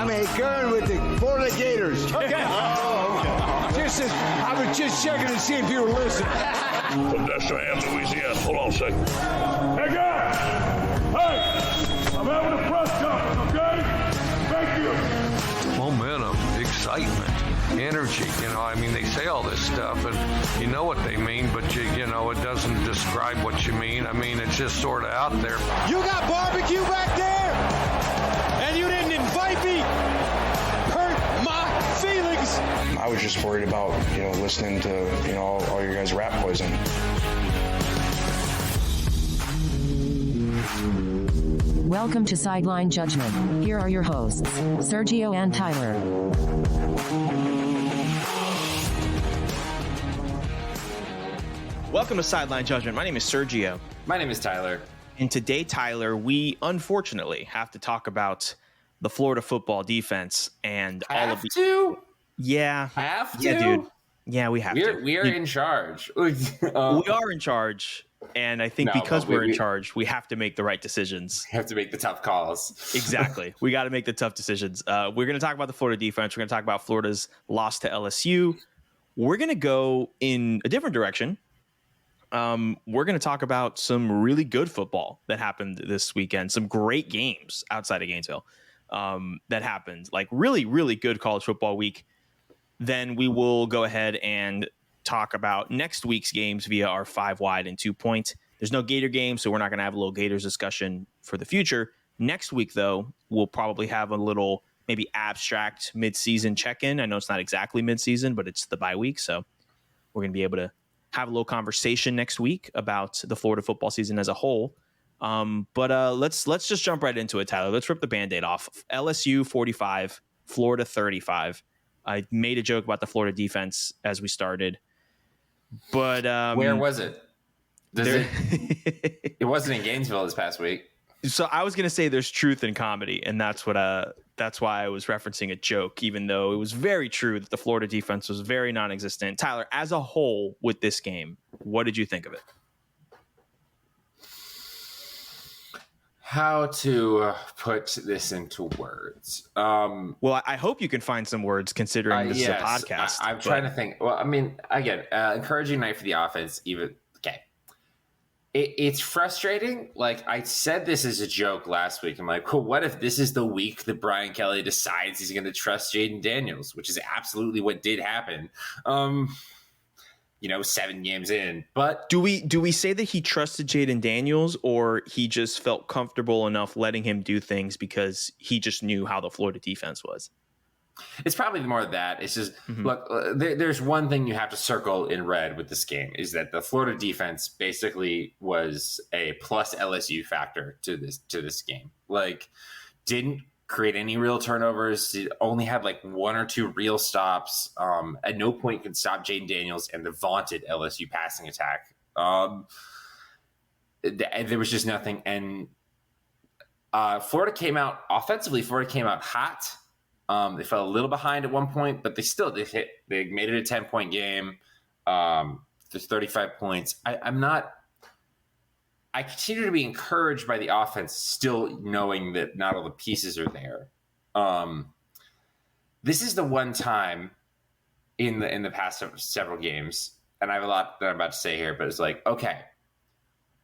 I'm a Kern with the Florida Gators. Okay. Oh, okay. I was just checking to see if you were listening. From Destrehan, Louisiana. Hold on a second. Hey, guys! Hey! I'm having a press conference, okay? Thank you. Momentum, excitement, energy. They say all this stuff, and you know what they mean, but it doesn't describe what you mean. It's just sort of out there. You got barbecue back there, and you didn't invite me. Hurt my feelings. I was just worried about, listening to, all your guys' rap poison. Welcome to Sideline Judgment. Here are your hosts, Sergio and Tyler. Welcome to Sideline Judgment. My name is Sergio. My name is Tyler. And today, Tyler, we unfortunately have to talk about the Florida football defense and all of the... Yeah. Have to? Yeah, dude. Yeah, we have to. We are in charge. We are in charge. And I think because we're in charge, we have to make the right decisions. We have to make the tough calls. Exactly. We got to make the tough decisions. We're going to talk about the Florida defense. We're going to talk about Florida's loss to LSU. We're going to go in a different direction. We're going to talk about some really good football that happened this weekend. Some great games outside of Gainesville that happened. Like really, really good college football week. Then we will go ahead and talk about next week's games via our 5 wide and 2 point. There's no Gator game, so we're not going to have a little Gators discussion for the future. Next week, though, we'll probably have a little maybe abstract mid-season check-in. I know it's not exactly mid-season, but it's the bye week, so we're going to be able to have a little conversation next week about the Florida football season as a whole. But let's just jump right into it, Tyler. Let's rip the Band-Aid off. LSU 45, Florida 35. I made a joke about the Florida defense as we started. But where was it? It wasn't in Gainesville this past week. So I was going to say there's truth in comedy, and that's why I was referencing a joke, even though it was very true that the Florida defense was very non-existent. Tyler, as a whole with this game, what did you think of it? How to put this into words? Well, I hope you can find some words considering this is a podcast. I'm trying to think. Well, again, encouraging night for the offense. Even okay, it's frustrating. Like I said, this is a joke last week. I'm like, well, what if this is the week that Brian Kelly decides he's going to trust Jaden Daniels, which is absolutely what did happen. 7 games in. But do we say that he trusted Jaden Daniels, or he just felt comfortable enough letting him do things because he just knew how the Florida defense was? It's probably more of that. It's just, look, there's one thing you have to circle in red with this game is that the Florida defense basically was a plus LSU factor to this game. Like, didn't create any real turnovers. It only had like 1 or 2 real stops. At no point could stop Jaden Daniels and the vaunted LSU passing attack. There was just nothing. And Florida came out hot. They fell a little behind at one point, but they made it a 10-point game. There's 35 points. I continue to be encouraged by the offense, still knowing that not all the pieces are there. This is the one time in the past several games, and I have a lot that I'm about to say here, but it's like, okay,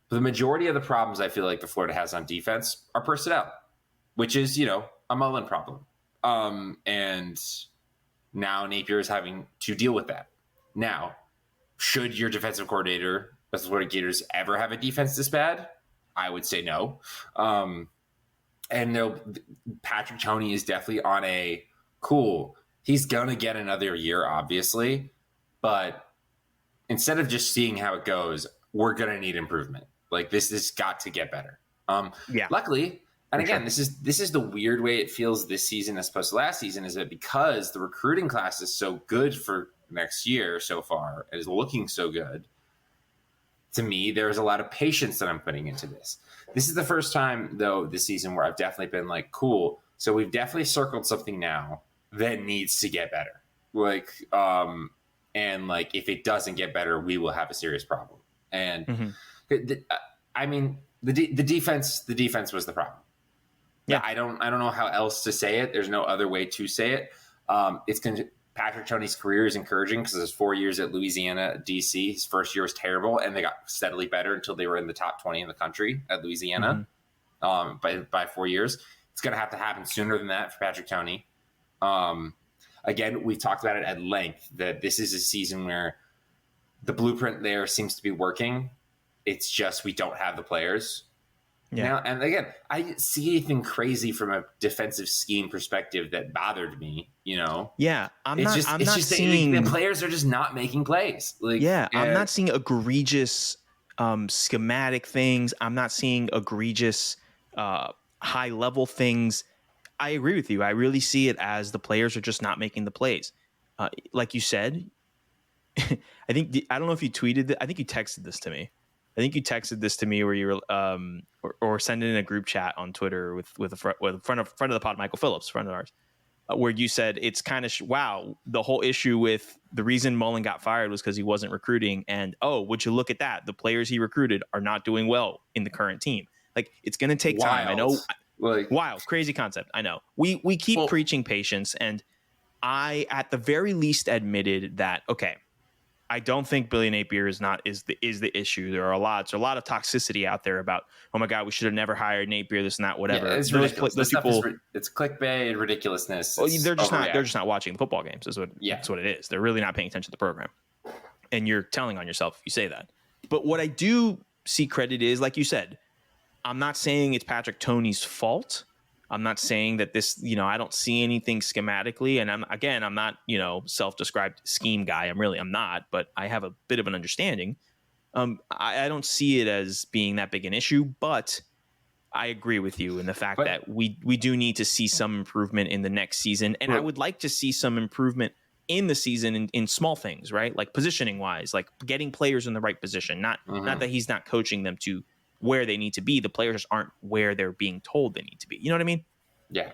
the majority of the problems I feel like the Florida has on defense are personnel, which is, a Mullen problem. And now Napier is having to deal with that. Now, should your defensive coordinator, as the Florida Gators, ever have a defense this bad? I would say no. And no, Patrick Toney is definitely on a cool. He's going to get another year, obviously. But instead of just seeing how it goes, we're going to need improvement. Like, this has got to get better. Luckily, and again, this is the weird way it feels this season as opposed to last season, is that because the recruiting class is so good for next year so far, and is looking so good, to me, there's a lot of patience that I'm putting into this. This is the first time, though, this season where I've definitely been like, cool. So we've definitely circled something now that needs to get better. Like, and like, if it doesn't get better, we will have a serious problem. And the defense was the problem. Yeah. I don't know how else to say it. There's no other way to say it. Patrick Toney's career is encouraging because his 4 years at Louisiana, DC, his first year was terrible, and they got steadily better until they were in the top 20 in the country at Louisiana by 4 years. It's going to have to happen sooner than that for Patrick Toney. Again, we've talked about it at length that this is a season where the blueprint there seems to be working. It's just we don't have the players. Yeah. Now, and again, I didn't see anything crazy from a defensive scheme perspective that bothered me, Yeah, I'm not seeing the players are just not making plays. I'm not seeing egregious schematic things. I'm not seeing egregious high level things. I agree with you. I really see it as the players are just not making the plays. Like you said, I don't know if you tweeted it. I think you texted this to me. Where you were or send it in a group chat on Twitter with a friend of the pod, Michael Phillips, friend of ours, where you said it's kind of wow. The whole issue with the reason Mullen got fired was because he wasn't recruiting, and would you look at that? The players he recruited are not doing well in the current team. Like it's going to take time. I know. Wild, crazy concept. I know. We keep preaching patience, and I at the very least admitted that I don't think Billy Napier is the issue. There are a lot of toxicity out there about, oh my God, we should have never hired Napier, this and that, whatever. Yeah, it's ridiculous. Those people, it's clickbait and ridiculousness. Well, they're just not watching the football games. That's what it is. They're really not paying attention to the program. And you're telling on yourself if you say that. But what I do see credit is, like you said, I'm not saying it's Patrick Toney's fault. I'm not saying that this, I don't see anything schematically. And I'm not, self-described scheme guy. I'm not, but I have a bit of an understanding. I don't see it as being that big an issue, but I agree with you in the fact that we do need to see some improvement in the next season. And I would like to see some improvement in the season in small things, right? Like positioning wise, like getting players in the right position, not that he's not coaching them to where they need to be. The players just aren't where they're being told they need to be. You know what I mean? Yeah.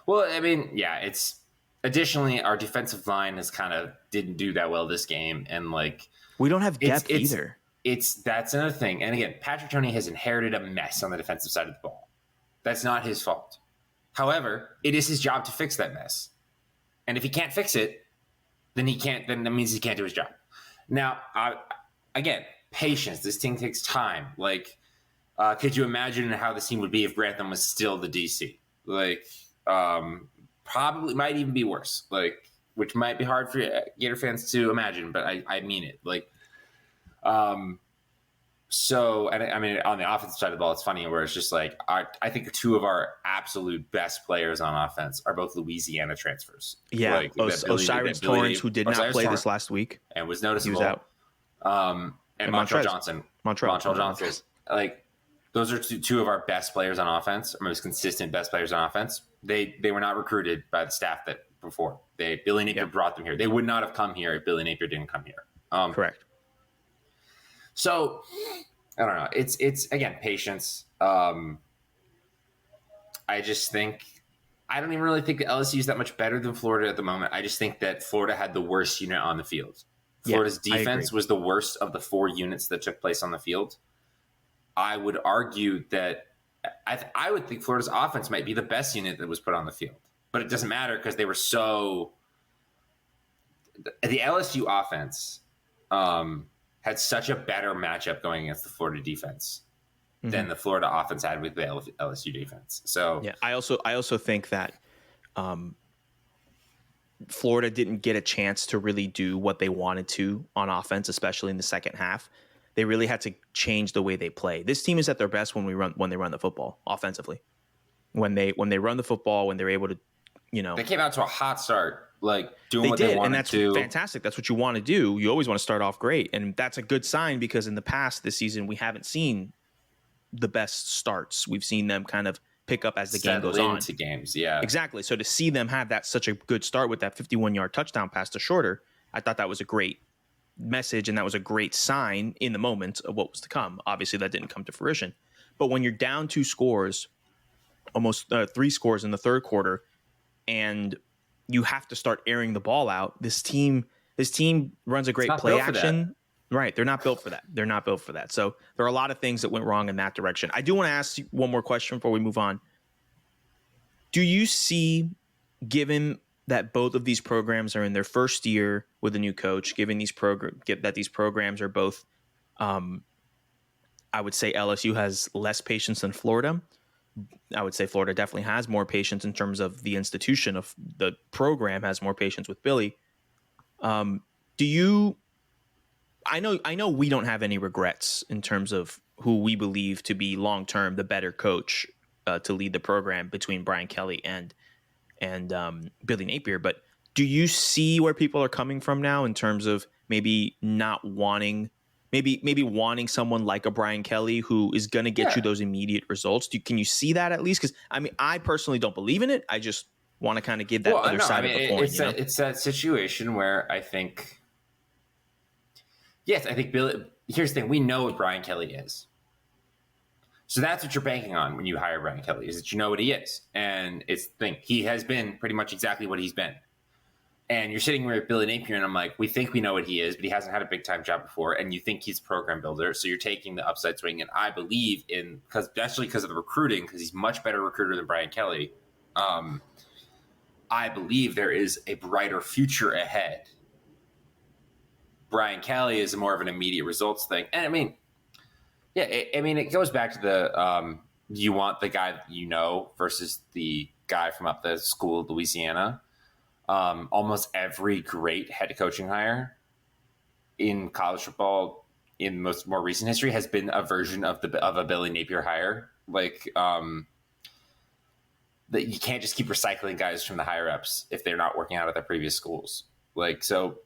Well, it's additionally our defensive line has kind of didn't do that well this game. And we don't have depth either. That's another thing. And again, Patrick Toney has inherited a mess on the defensive side of the ball. That's not his fault. However, it is his job to fix that mess. And if he can't fix it, then that means he can't do his job. Now, again, patience. This thing takes time. Could you imagine how this team would be if Grantham was still the DC? Probably might even be worse. Which might be hard for Gator fans to imagine, but I mean it. So, and on the offensive side of the ball, it's funny where it's just I think two of our absolute best players on offense are both Louisiana transfers. Yeah, Osiris Torrance, who did not play this last week and was noticeable. He was out. And Montrell Johnson. Montrell Johnson. Those are two of our best players on offense, our most consistent best players on offense. They were not recruited by the staff that before. Billy Napier brought them here. They would not have come here if Billy Napier didn't come here. Correct. So I don't know. It's again patience. I just think I don't even really think that LSU is that much better than Florida at the moment. I just think that Florida had the worst unit on the field. Florida's defense was the worst of the 4 units that took place on the field. I would argue that I would think Florida's offense might be the best unit that was put on the field, but it doesn't matter because they were the LSU offense had such a better matchup going against the Florida defense than the Florida offense had with the LSU defense. So yeah, I also think that Florida didn't get a chance to really do what they wanted to on offense, especially in the second half. They really had to change the way they play. This team is at their best when they run the football offensively. When they run the football, when they're able to, they came out to a hot start, doing what they wanted and that's to. Fantastic. That's what you want to do. You always want to start off great, and that's a good sign because in the past this season we haven't seen the best starts. We've seen them kind of pick up as the game goes on. Into games, yeah, exactly. So to see them have such a good start with that 51-yard touchdown pass to Shorter, I thought that was a great message, and that was a great sign in the moment of what was to come. Obviously that didn't come to fruition, but when you're down 2 scores, almost 3 scores in the third quarter, and you have to start airing the ball out, this team runs a great play action. Right, they're not built for that. So there are a lot of things that went wrong in that direction. I do want to ask you one more question before we move on. Do you see, given that both of these programs are in their first year with a new coach, given that these programs are both, I would say LSU has less patience than Florida. I would say Florida definitely has more patience in terms of the institution of the program has more patience with Billy. Do you? I know we don't have any regrets in terms of who we believe to be long term the better coach to lead the program between Brian Kelly and Billy Napier. But do you see where people are coming from now in terms of maybe not wanting, maybe wanting someone like a Brian Kelly who is going to get you those immediate results? Can you see that at least? Because I mean, I personally don't believe in it. I just want to kind of give that other side of the coin. It's that situation where I think, yes, I think Billy. Here's the thing: we know what Brian Kelly is. So that's what you're banking on when you hire Brian Kelly, is that you know what he is. And it's the thing. He has been pretty much exactly what he's been. And you're sitting here with Billy Napier, and I'm like, we think we know what he is, but he hasn't had a big-time job before, and you think he's a program builder, so you're taking the upside swing. And I believe in, especially because of the recruiting, because he's a much better recruiter than Brian Kelly, I believe there is a brighter future ahead. Brian Kelly is more of an immediate results thing. And I mean, yeah, it goes back to the you want the guy that you know versus the guy from up the school of Louisiana. Almost every great head coaching hire in college football in more recent history has been a version of a Billy Napier hire. Like that you can't just keep recycling guys from the higher ups if they're not working out at their previous schools. Like so.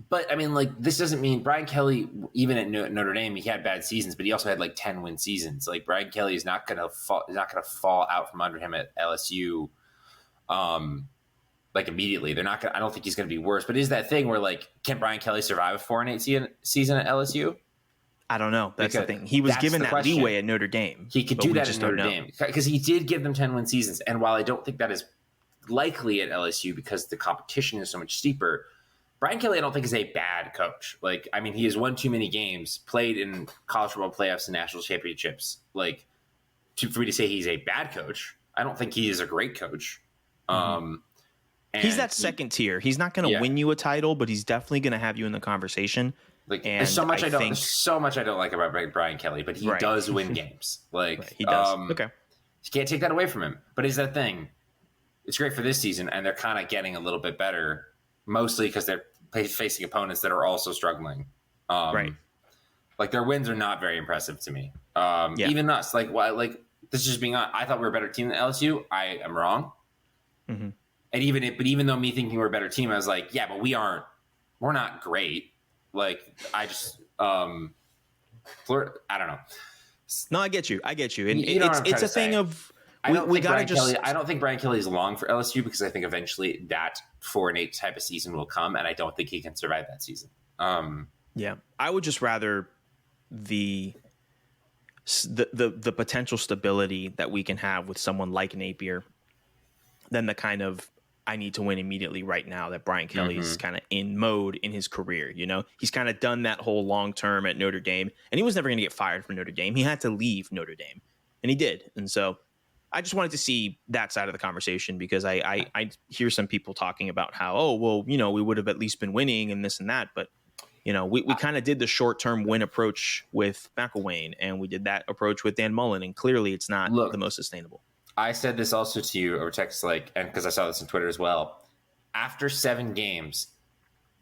But I mean, like, this doesn't mean Brian Kelly, even at Notre Dame, he had bad seasons, but he also had like 10-win seasons. Like Brian Kelly is not going to fall out from under him at LSU, like immediately. They're not going. I don't think he's going to be worse. But is that thing where like, can Brian Kelly survive a 4-8 season at LSU? I don't know. That's the thing. He was given that leeway at Notre Dame. He could do that at Notre Dame because he did give them 10-win seasons. And while I don't think that is likely at LSU because the competition is so much steeper. Brian Kelly, I don't think is a bad coach. Like, I mean, he has won too many games, played in college football playoffs and national championships. Like, for me to say he's a bad coach, I don't think he is a great coach. Mm-hmm. He's that second tier. He's not going to win you a title, but he's definitely going to have you in the conversation. Like, there's so much I don't like about Brian Kelly, but he does win games. Like, he does. Okay, you can't take that away from him. But is that thing? It's great for this season, and they're kind of getting a little bit better, mostly because they're facing opponents that are also struggling. Right. Like their wins are not very impressive to me. Even us, like this is just being honest. I thought we were a better team than LSU. I am wrong. Mm-hmm. And even though me thinking we're a better team, I was like, yeah, but we're not great. Like I just, Florida, I don't know. No, I get you. And it's a thing of, I don't think Brian Kelly is long for LSU because I think eventually that 4-8 type of season will come, and I don't think he can survive that season. Yeah, I would just rather the potential stability that we can have with someone like Napier than the kind of I need to win immediately right now that Brian Kelly is kind of in mode in his career. You know, he's kind of done that whole long term at Notre Dame, and he was never going to get fired from Notre Dame. He had to leave Notre Dame, and he did, and so. I just wanted to see that side of the conversation because I hear some people talking about how, we would have at least been winning and this and that. But, we kind of did the short-term win approach with McElwain and we did that approach with Dan Mullen. And clearly it's not the most sustainable. I said this also to you over text, and because I saw this on Twitter as well. After 7 games,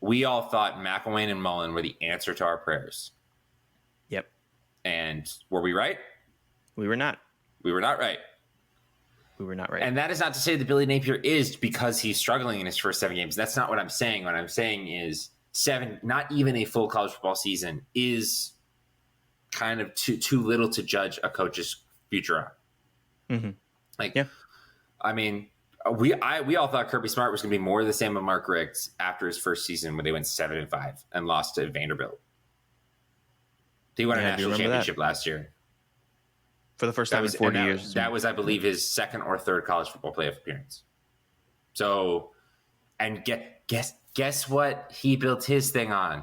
we all thought McElwain and Mullen were the answer to our prayers. Yep. And were we right? We were not. We were not right. We were not right. And that is not to say that Billy Napier is because he's struggling in his first 7 games. That's not what I'm saying. What I'm saying is 7, not even a full college football season, is kind of too little to judge a coach's future on. Mm-hmm. I mean, we all thought Kirby Smart was going to be more the same with Mark Richt after his first season when they went 7-5 and lost to Vanderbilt. He won a national championship last year. For the first time in 40 years. That was, I believe, his second or third college football playoff appearance. So, and guess what he built his thing on?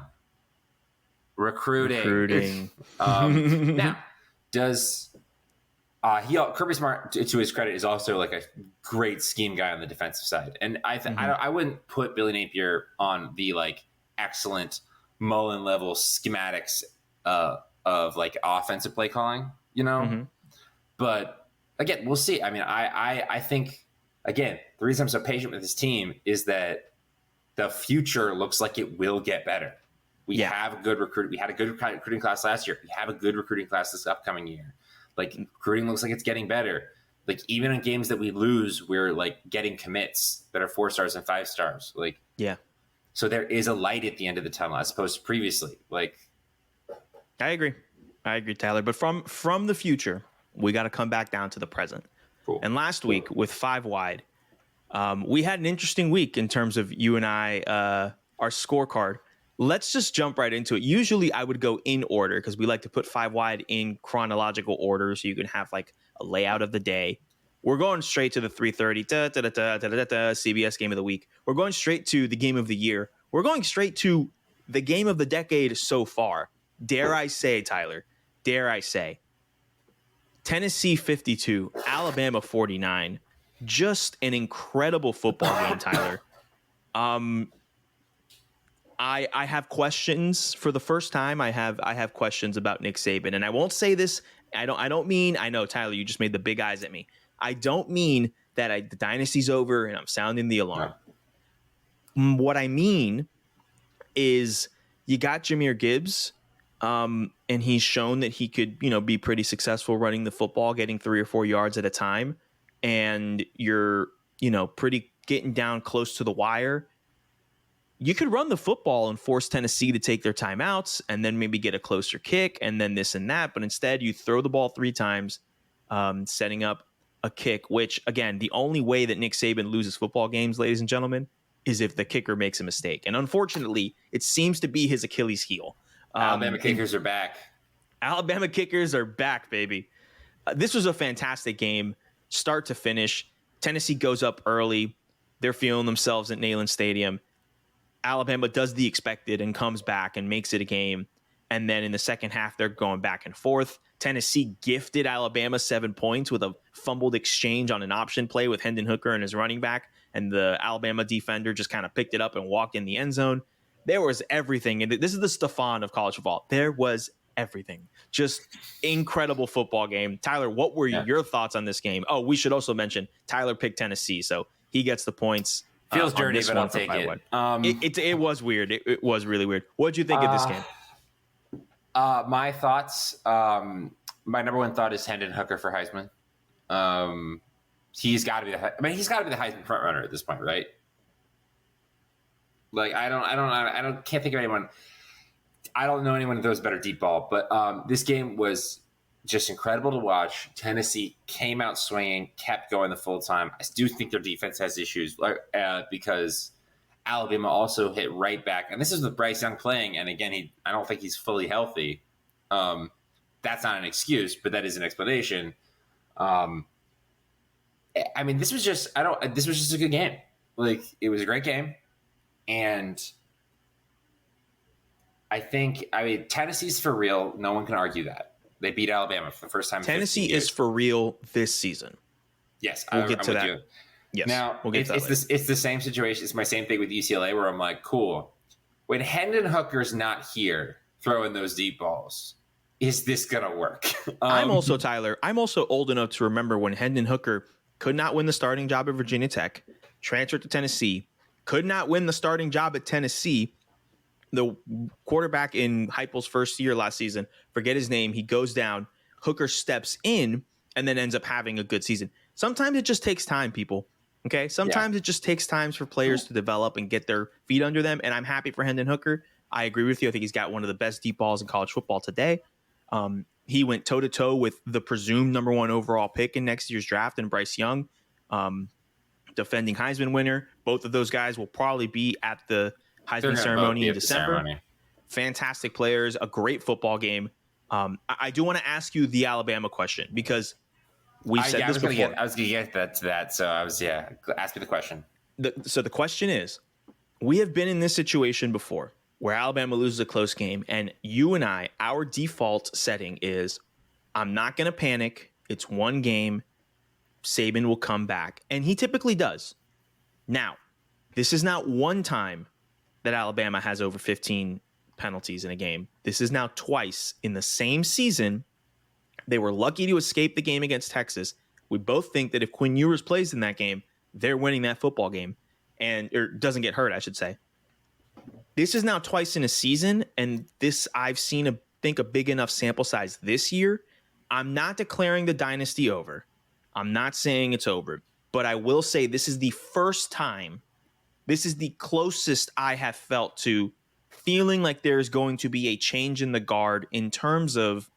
Recruiting. Now, does Kirby Smart, to his credit, is also like a great scheme guy on the defensive side, and I wouldn't put Billy Napier on the like excellent Mullen level schematics of like offensive play calling, But again, we'll see. I mean, I think again the reason I'm so patient with this team is that the future looks like it will get better. We have a good recruit. We had a good recruiting class last year. We have a good recruiting class this upcoming year. Like recruiting looks like it's getting better. Like even in games that we lose, we're like getting commits that are 4 stars and 5 stars. Like, so there is a light at the end of the tunnel as opposed to previously. Like, I agree, Tyler. But from the future, we got to come back down to the present. Cool. And last week with 5 wide, we had an interesting week in terms of you and I, our scorecard. Let's just jump right into it. Usually I would go in order because we like to put 5 wide in chronological order so you can have like a layout of the day. We're going straight to the 3:30 CBS game of the week. We're going straight to the game of the year. We're going straight to the game of the decade so far. Dare I say, Tyler, Tennessee 52, Alabama 49. Just an incredible football game, Tyler. I have questions for the first time. I have questions about Nick Saban, and I won't say this. I don't mean. I know, Tyler, you just made the big eyes at me. I don't mean that the dynasty's over and I'm sounding the alarm. No. What I mean is you got Jahmyr Gibbs, and he's shown that he could, be pretty successful running the football, getting 3 or 4 yards at a time, and you're, pretty getting down close to the wire. You could run the football and force Tennessee to take their timeouts and then maybe get a closer kick and then this and that. But instead, you throw the ball 3 times, setting up a kick, which, again, the only way that Nick Saban loses football games, ladies and gentlemen, is if the kicker makes a mistake. And unfortunately, it seems to be his Achilles heel. Alabama kickers are back. Alabama kickers are back, baby. This was a fantastic game, start to finish. Tennessee goes up early. They're feeling themselves at Neyland Stadium. Alabama does the expected and comes back and makes it a game. And then in the second half, they're going back and forth. Tennessee gifted Alabama 7 points with a fumbled exchange on an option play with Hendon Hooker and his running back. And the Alabama defender just kind of picked it up and walked in the end zone. There was everything. And this is the Stephon of college football. There was everything. Just incredible football game. Tyler, what were your thoughts on this game? Oh, we should also mention Tyler picked Tennessee, so he gets the points. Feels dirty, but I'll take it. It was weird. It was really weird. What did you think of this game? My thoughts. My number one thought is Hendon Hooker for Heisman. He's got to be the Heisman front runner at this point, right? Like can't think of anyone. I don't know anyone that throws a better deep ball, but this game was just incredible to watch. Tennessee came out swinging, kept going the full time. I do think their defense has issues because Alabama also hit right back. And this is with Bryce Young playing. And again, I don't think he's fully healthy. That's not an excuse, but that is an explanation. I mean, this was just a good game. Like, it was a great game. And Tennessee's for real. No one can argue that. They beat Alabama for the first time. Tennessee is for real this season. Yes, we'll get to that. Yes, now we'll get to that. It's the same situation. It's my same thing with UCLA, where I'm like, cool. When Hendon Hooker's not here throwing those deep balls, is this gonna work? I'm also old enough to remember when Hendon Hooker could not win the starting job at Virginia Tech, transferred to Tennessee, could not win the starting job at Tennessee. The quarterback in Heupel's first year last season, forget his name, he goes down, Hooker steps in, and then ends up having a good season. Sometimes it just takes time, people. Okay? Sometimes it just takes time for players to develop and get their feet under them, and I'm happy for Hendon Hooker. I agree with you. I think he's got one of the best deep balls in college football today. He went toe-to-toe with the presumed number 1 overall pick in next year's draft and Bryce Young, defending Heisman winner. Both of those guys will probably be at the Heisman ceremony in December. Fantastic players, a great football game. I do want to ask you the Alabama question because we said this before. I was going to get to that. So ask me the question. So the question is, we have been in this situation before where Alabama loses a close game, and you and I, our default setting is, I'm not going to panic. It's one game. Saban will come back, and he typically does. Now, this is not one time that Alabama has over 15 penalties in a game. This is now twice in the same season. They were lucky to escape the game against Texas. We both think that if Quinn Ewers plays in that game, they're winning that football game, or doesn't get hurt, I should say. This is now twice in a season, and this I've seen a big enough sample size this year. I'm not declaring the dynasty over. I'm not saying it's over, but I will say this is the first time, this is the closest I have felt to feeling like there's going to be a change in the guard in terms of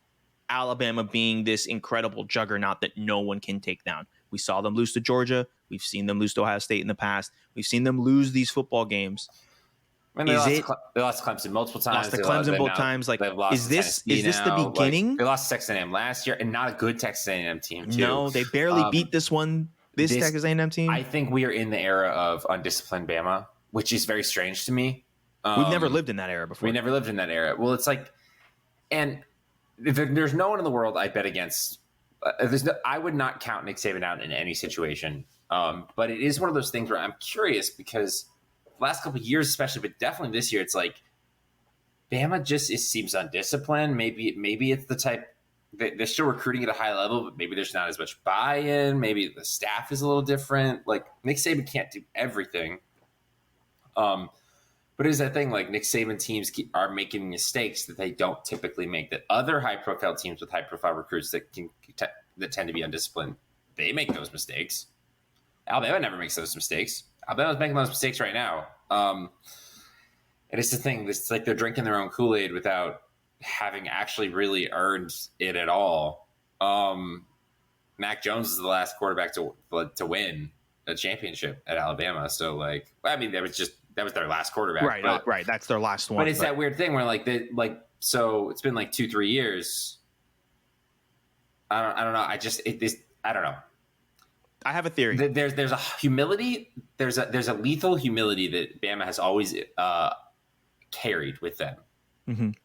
Alabama being this incredible juggernaut that no one can take down. We saw them lose to Georgia. We've seen them lose to Ohio State in the past. We've seen them lose these football games. I mean, they lost to Clemson multiple times. Lost to Clemson both times. Like, is this the beginning? Like, they lost to Texas A&M last year, and not a good Texas A&M team, too. No, they barely beat this Texas A&M team. I think we are in the era of undisciplined Bama, which is very strange to me. We've never lived in that era before. We never lived in that era. Well, it's like, and there's no one in the world I bet against. I would not count Nick Saban out in any situation. But it is one of those things where I'm curious because last couple of years, especially, but definitely this year, it's like Bama seems undisciplined. Maybe it's the type they're still recruiting at a high level, but maybe there's not as much buy-in. Maybe the staff is a little different. Like Nick Saban can't do everything. But it is that thing, like Nick Saban teams are making mistakes that they don't typically make, that other high-profile teams with high-profile recruits that tend to be undisciplined, they make those mistakes. Alabama never makes those mistakes. Alabama's making those mistakes right now. And it's the thing. It's like they're drinking their own Kool-Aid without having actually really earned it at all. Mac Jones is the last quarterback to win a championship at Alabama. So, like, I mean, that was their last quarterback. Right, right. That's their last one. But it's that weird thing where, so it's been like 2-3 years. I don't know. I don't know. I have a theory. There's a humility. There's a lethal humility that Bama has always carried with them,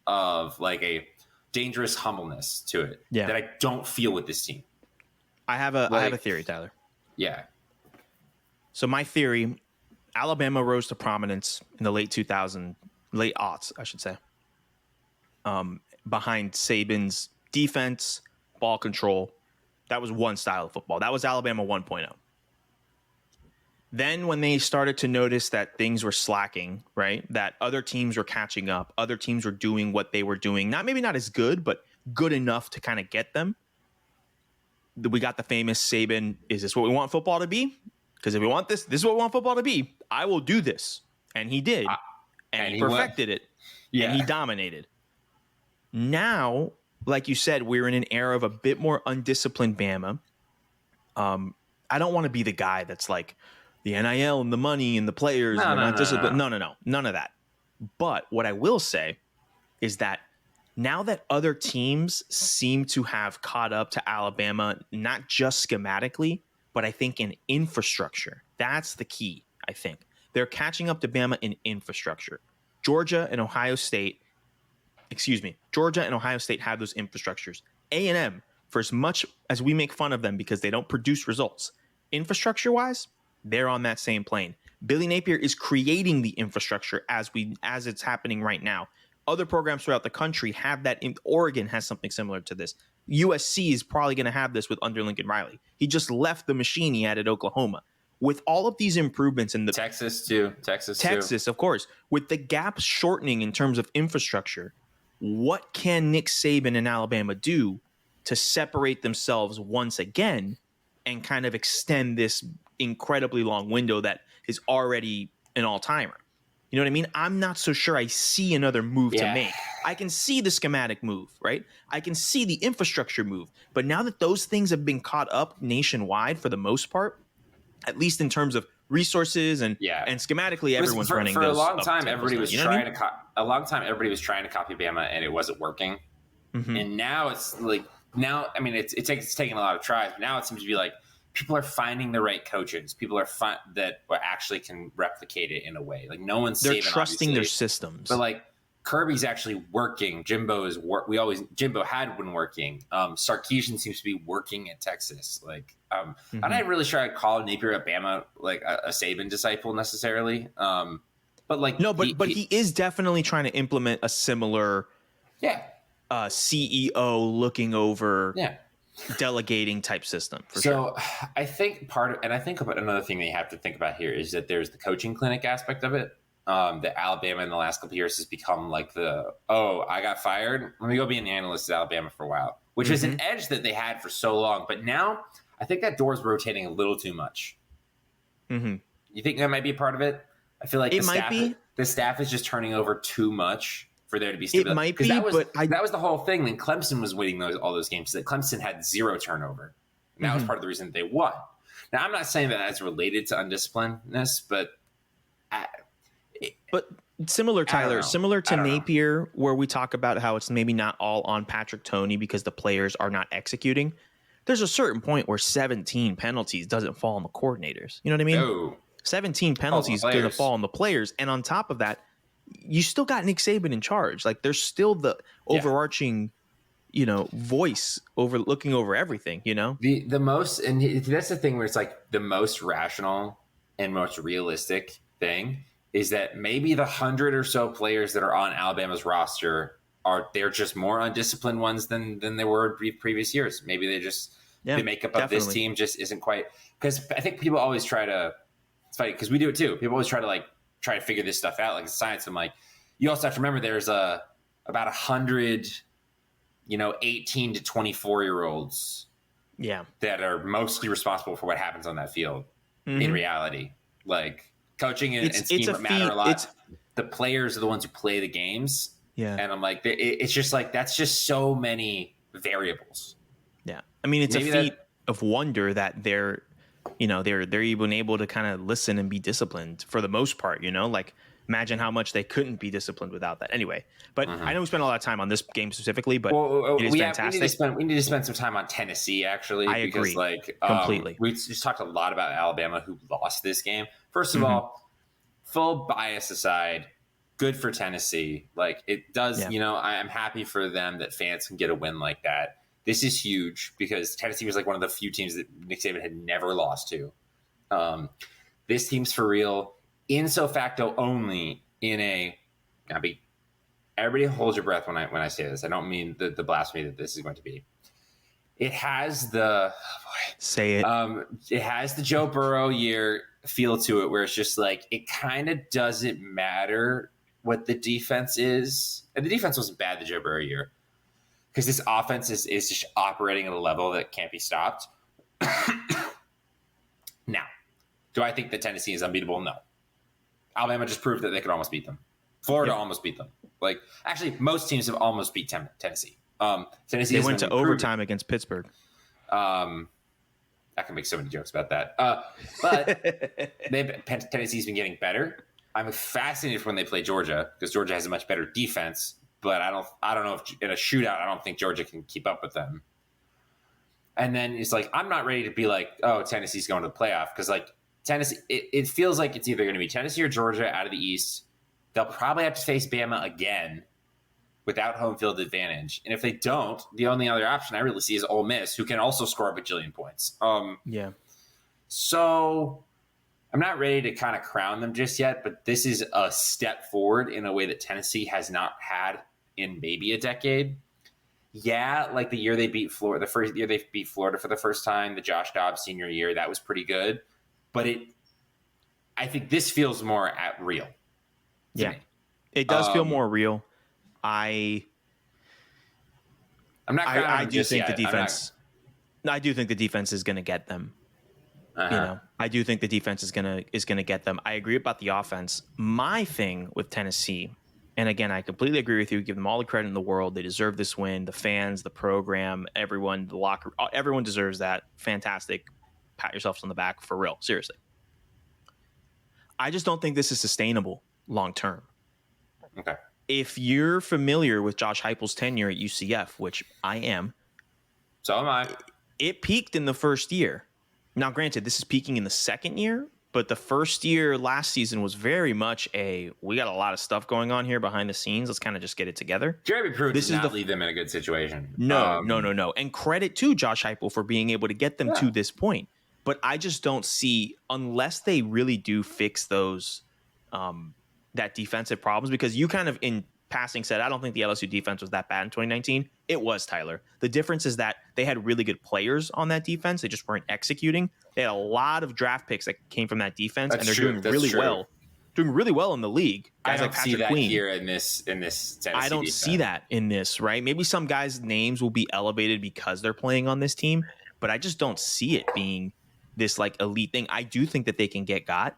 of like a dangerous humbleness to it that I don't feel with this team. I have a theory, Tyler. Yeah. So my theory, Alabama rose to prominence in the late aughts, I should say, behind Saban's defense, ball control. That was one style of football. That was Alabama 1.0. Then when they started to notice that things were slacking, right, that other teams were catching up, other teams were doing what they were doing, maybe not as good, but good enough to kind of get them. We got the famous Saban, is this what we want football to be? Because if we want this is what we want football to be. I will do this. And he did. And he perfected it. Yeah. And he dominated. Now, like you said, we're in an era of a bit more undisciplined Bama. I don't want to be the guy that's like the NIL and the money and the players. No, none of that. But what I will say is that now that other teams seem to have caught up to Alabama, not just schematically, but I think in infrastructure, that's the key, I think. They're catching up to Bama in infrastructure. Georgia and Ohio State have those infrastructures. A&M, for as much as we make fun of them because they don't produce results, infrastructure-wise, they're on that same plane. Billy Napier is creating the infrastructure as it's happening right now. Other programs throughout the country have that. Oregon has something similar to this. USC is probably going to have this with under Lincoln Riley. He just left the machine he had at Oklahoma. With all of these improvements in the Texas too, of course, with the gap shortening in terms of infrastructure, what can Nick Saban and Alabama do to separate themselves once again and kind of extend this incredibly long window that is already an all-timer? You know what I mean? I'm not so sure I see another move to make. I can see the schematic move, right? I can see the infrastructure move. But now that those things have been caught up nationwide for the most part, at least in terms of resources and schematically, everyone's running for those. A long time, everybody was trying to copy Bama, and it wasn't working. Mm-hmm. And now it's like it's taking a lot of tries. But now it seems to be like people are finding the right coaches. People are that actually can replicate it in a way. Like no one's they're trusting their systems, but like Kirby's actually working. Jimbo had been working. Sarkisian seems to be working at Texas. Like, I'm not really sure I'd call Napier at Bama like a Saban disciple necessarily. But like, no, but he is definitely trying to implement a similar, CEO looking over, delegating type system. For sure. I think I think about another thing that you have to think about here is that there's the coaching clinic aspect of it. That Alabama in the last couple of years has become like I got fired. Let me go be an analyst at Alabama for a while, which is an edge that they had for so long. But now I think that door's rotating a little too much. You think that might be a part of it? I feel like the staff is just turning over too much for there to be stability. It might be, that was the whole thing. When Clemson was winning all those games, that Clemson had 0 turnover. And that was part of the reason that they won. Now, I'm not saying that that's related to undisciplinedness, but similar to Napier, where we talk about how it's maybe not all on Patrick Toney because the players are not executing. There's a certain point where 17 penalties doesn't fall on the coordinators. You know what I mean? No. 17 penalties going to fall on the players. And on top of that, you still got Nick Saban in charge. Like, there's still the overarching, voice looking over everything, The most, and that's the thing where it's like the most rational and most realistic thing is that maybe the 100 or so players that are on Alabama's roster they're just more undisciplined ones than they were in previous years. Maybe the makeup of this team just isn't quite, because I think people always try to, it's funny because we do it too. People always try to figure this stuff out, like it's science. I'm like, you also have to remember there's about 100, 18 to 24-year-olds that are mostly responsible for what happens on that field in reality. Like, coaching and scheme matter a lot. The players are the ones who play the games. Yeah. And I'm like, it's just like, that's just so many variables. Yeah. I mean, it's a feat of wonder that they're even able to kind of listen and be disciplined for the most part, like, imagine how much they couldn't be disciplined without that. Anyway, but I know we spent a lot of time on this game specifically, but it is fantastic. We need to spend some time on Tennessee, actually. I agree. Completely. We just talked a lot about Alabama, who lost this game. First of all, full bias aside, good for Tennessee. Like, it does, I am happy for them that fans can get a win like that. This is huge because Tennessee was like one of the few teams that Nick Saban had never lost to. This team's for real. Ipso facto only everybody hold your breath when I say this. I don't mean the blasphemy that this is going to be. It has say it. It has the Joe Burrow year feel to it, where it's just like, it kind of doesn't matter what the defense is. And the defense wasn't bad the Joe Burrow year, because this offense is just operating at a level that can't be stopped. Now, do I think that Tennessee is unbeatable? No. Alabama just proved that they could almost beat them. Florida almost beat them. Like, actually, most teams have almost beat Tennessee. Tennessee went to overtime against Pittsburgh. I can make so many jokes about that. But Tennessee's been getting better. I'm fascinated when they play Georgia, because Georgia has a much better defense. But I don't know if in a shootout, I don't think Georgia can keep up with them. And then it's like, I'm not ready to be like, oh, Tennessee's going to the playoff, because like Tennessee, it feels like it's either going to be Tennessee or Georgia out of the East. They'll probably have to face Bama again without home field advantage. And if they don't, the only other option I really see is Ole Miss, who can also score a bajillion points. So I'm not ready to kind of crown them just yet, but this is a step forward in a way that Tennessee has not had in maybe a decade. Yeah, like the year they beat Florida, the first year they beat Florida for the first time, the Josh Dobbs senior year, that was pretty good. But I think this feels more real. Yeah, it does feel more real. I do think the defense. I do think the defense is going to get them. I do think the defense is going to get them. I agree about the offense. My thing with Tennessee, and again, I completely agree with you. Give them all the credit in the world. They deserve this win. The fans, the program, everyone, the locker, everyone deserves that. Fantastic. Pat yourselves on the back for real. Seriously. I just don't think this is sustainable long term. Okay. If you're familiar with Josh Heupel's tenure at UCF, which I am, so am I. It peaked in the first year. Now, granted, this is peaking in the second year, but the first year last season was very much we got a lot of stuff going on here behind the scenes. Let's kind of just get it together. Jeremy Pruitt did not leave them in a good situation. No. And credit to Josh Heupel for being able to get them to this point. But I just don't see, unless they really do fix those that defensive problems, because you kind of in passing said, I don't think the LSU defense was that bad in 2019. It was, Tyler. The difference is that they had really good players on that defense. They just weren't executing. They had a lot of draft picks that came from that defense, and they're doing really well. Doing really well in the league. Guys I don't like Patrick see that Queen. here in this Tennessee I don't defense. see that in this, right? Maybe some guys' names will be elevated because they're playing on this team, but I just don't see it being this like elite thing. I do think that they can get got.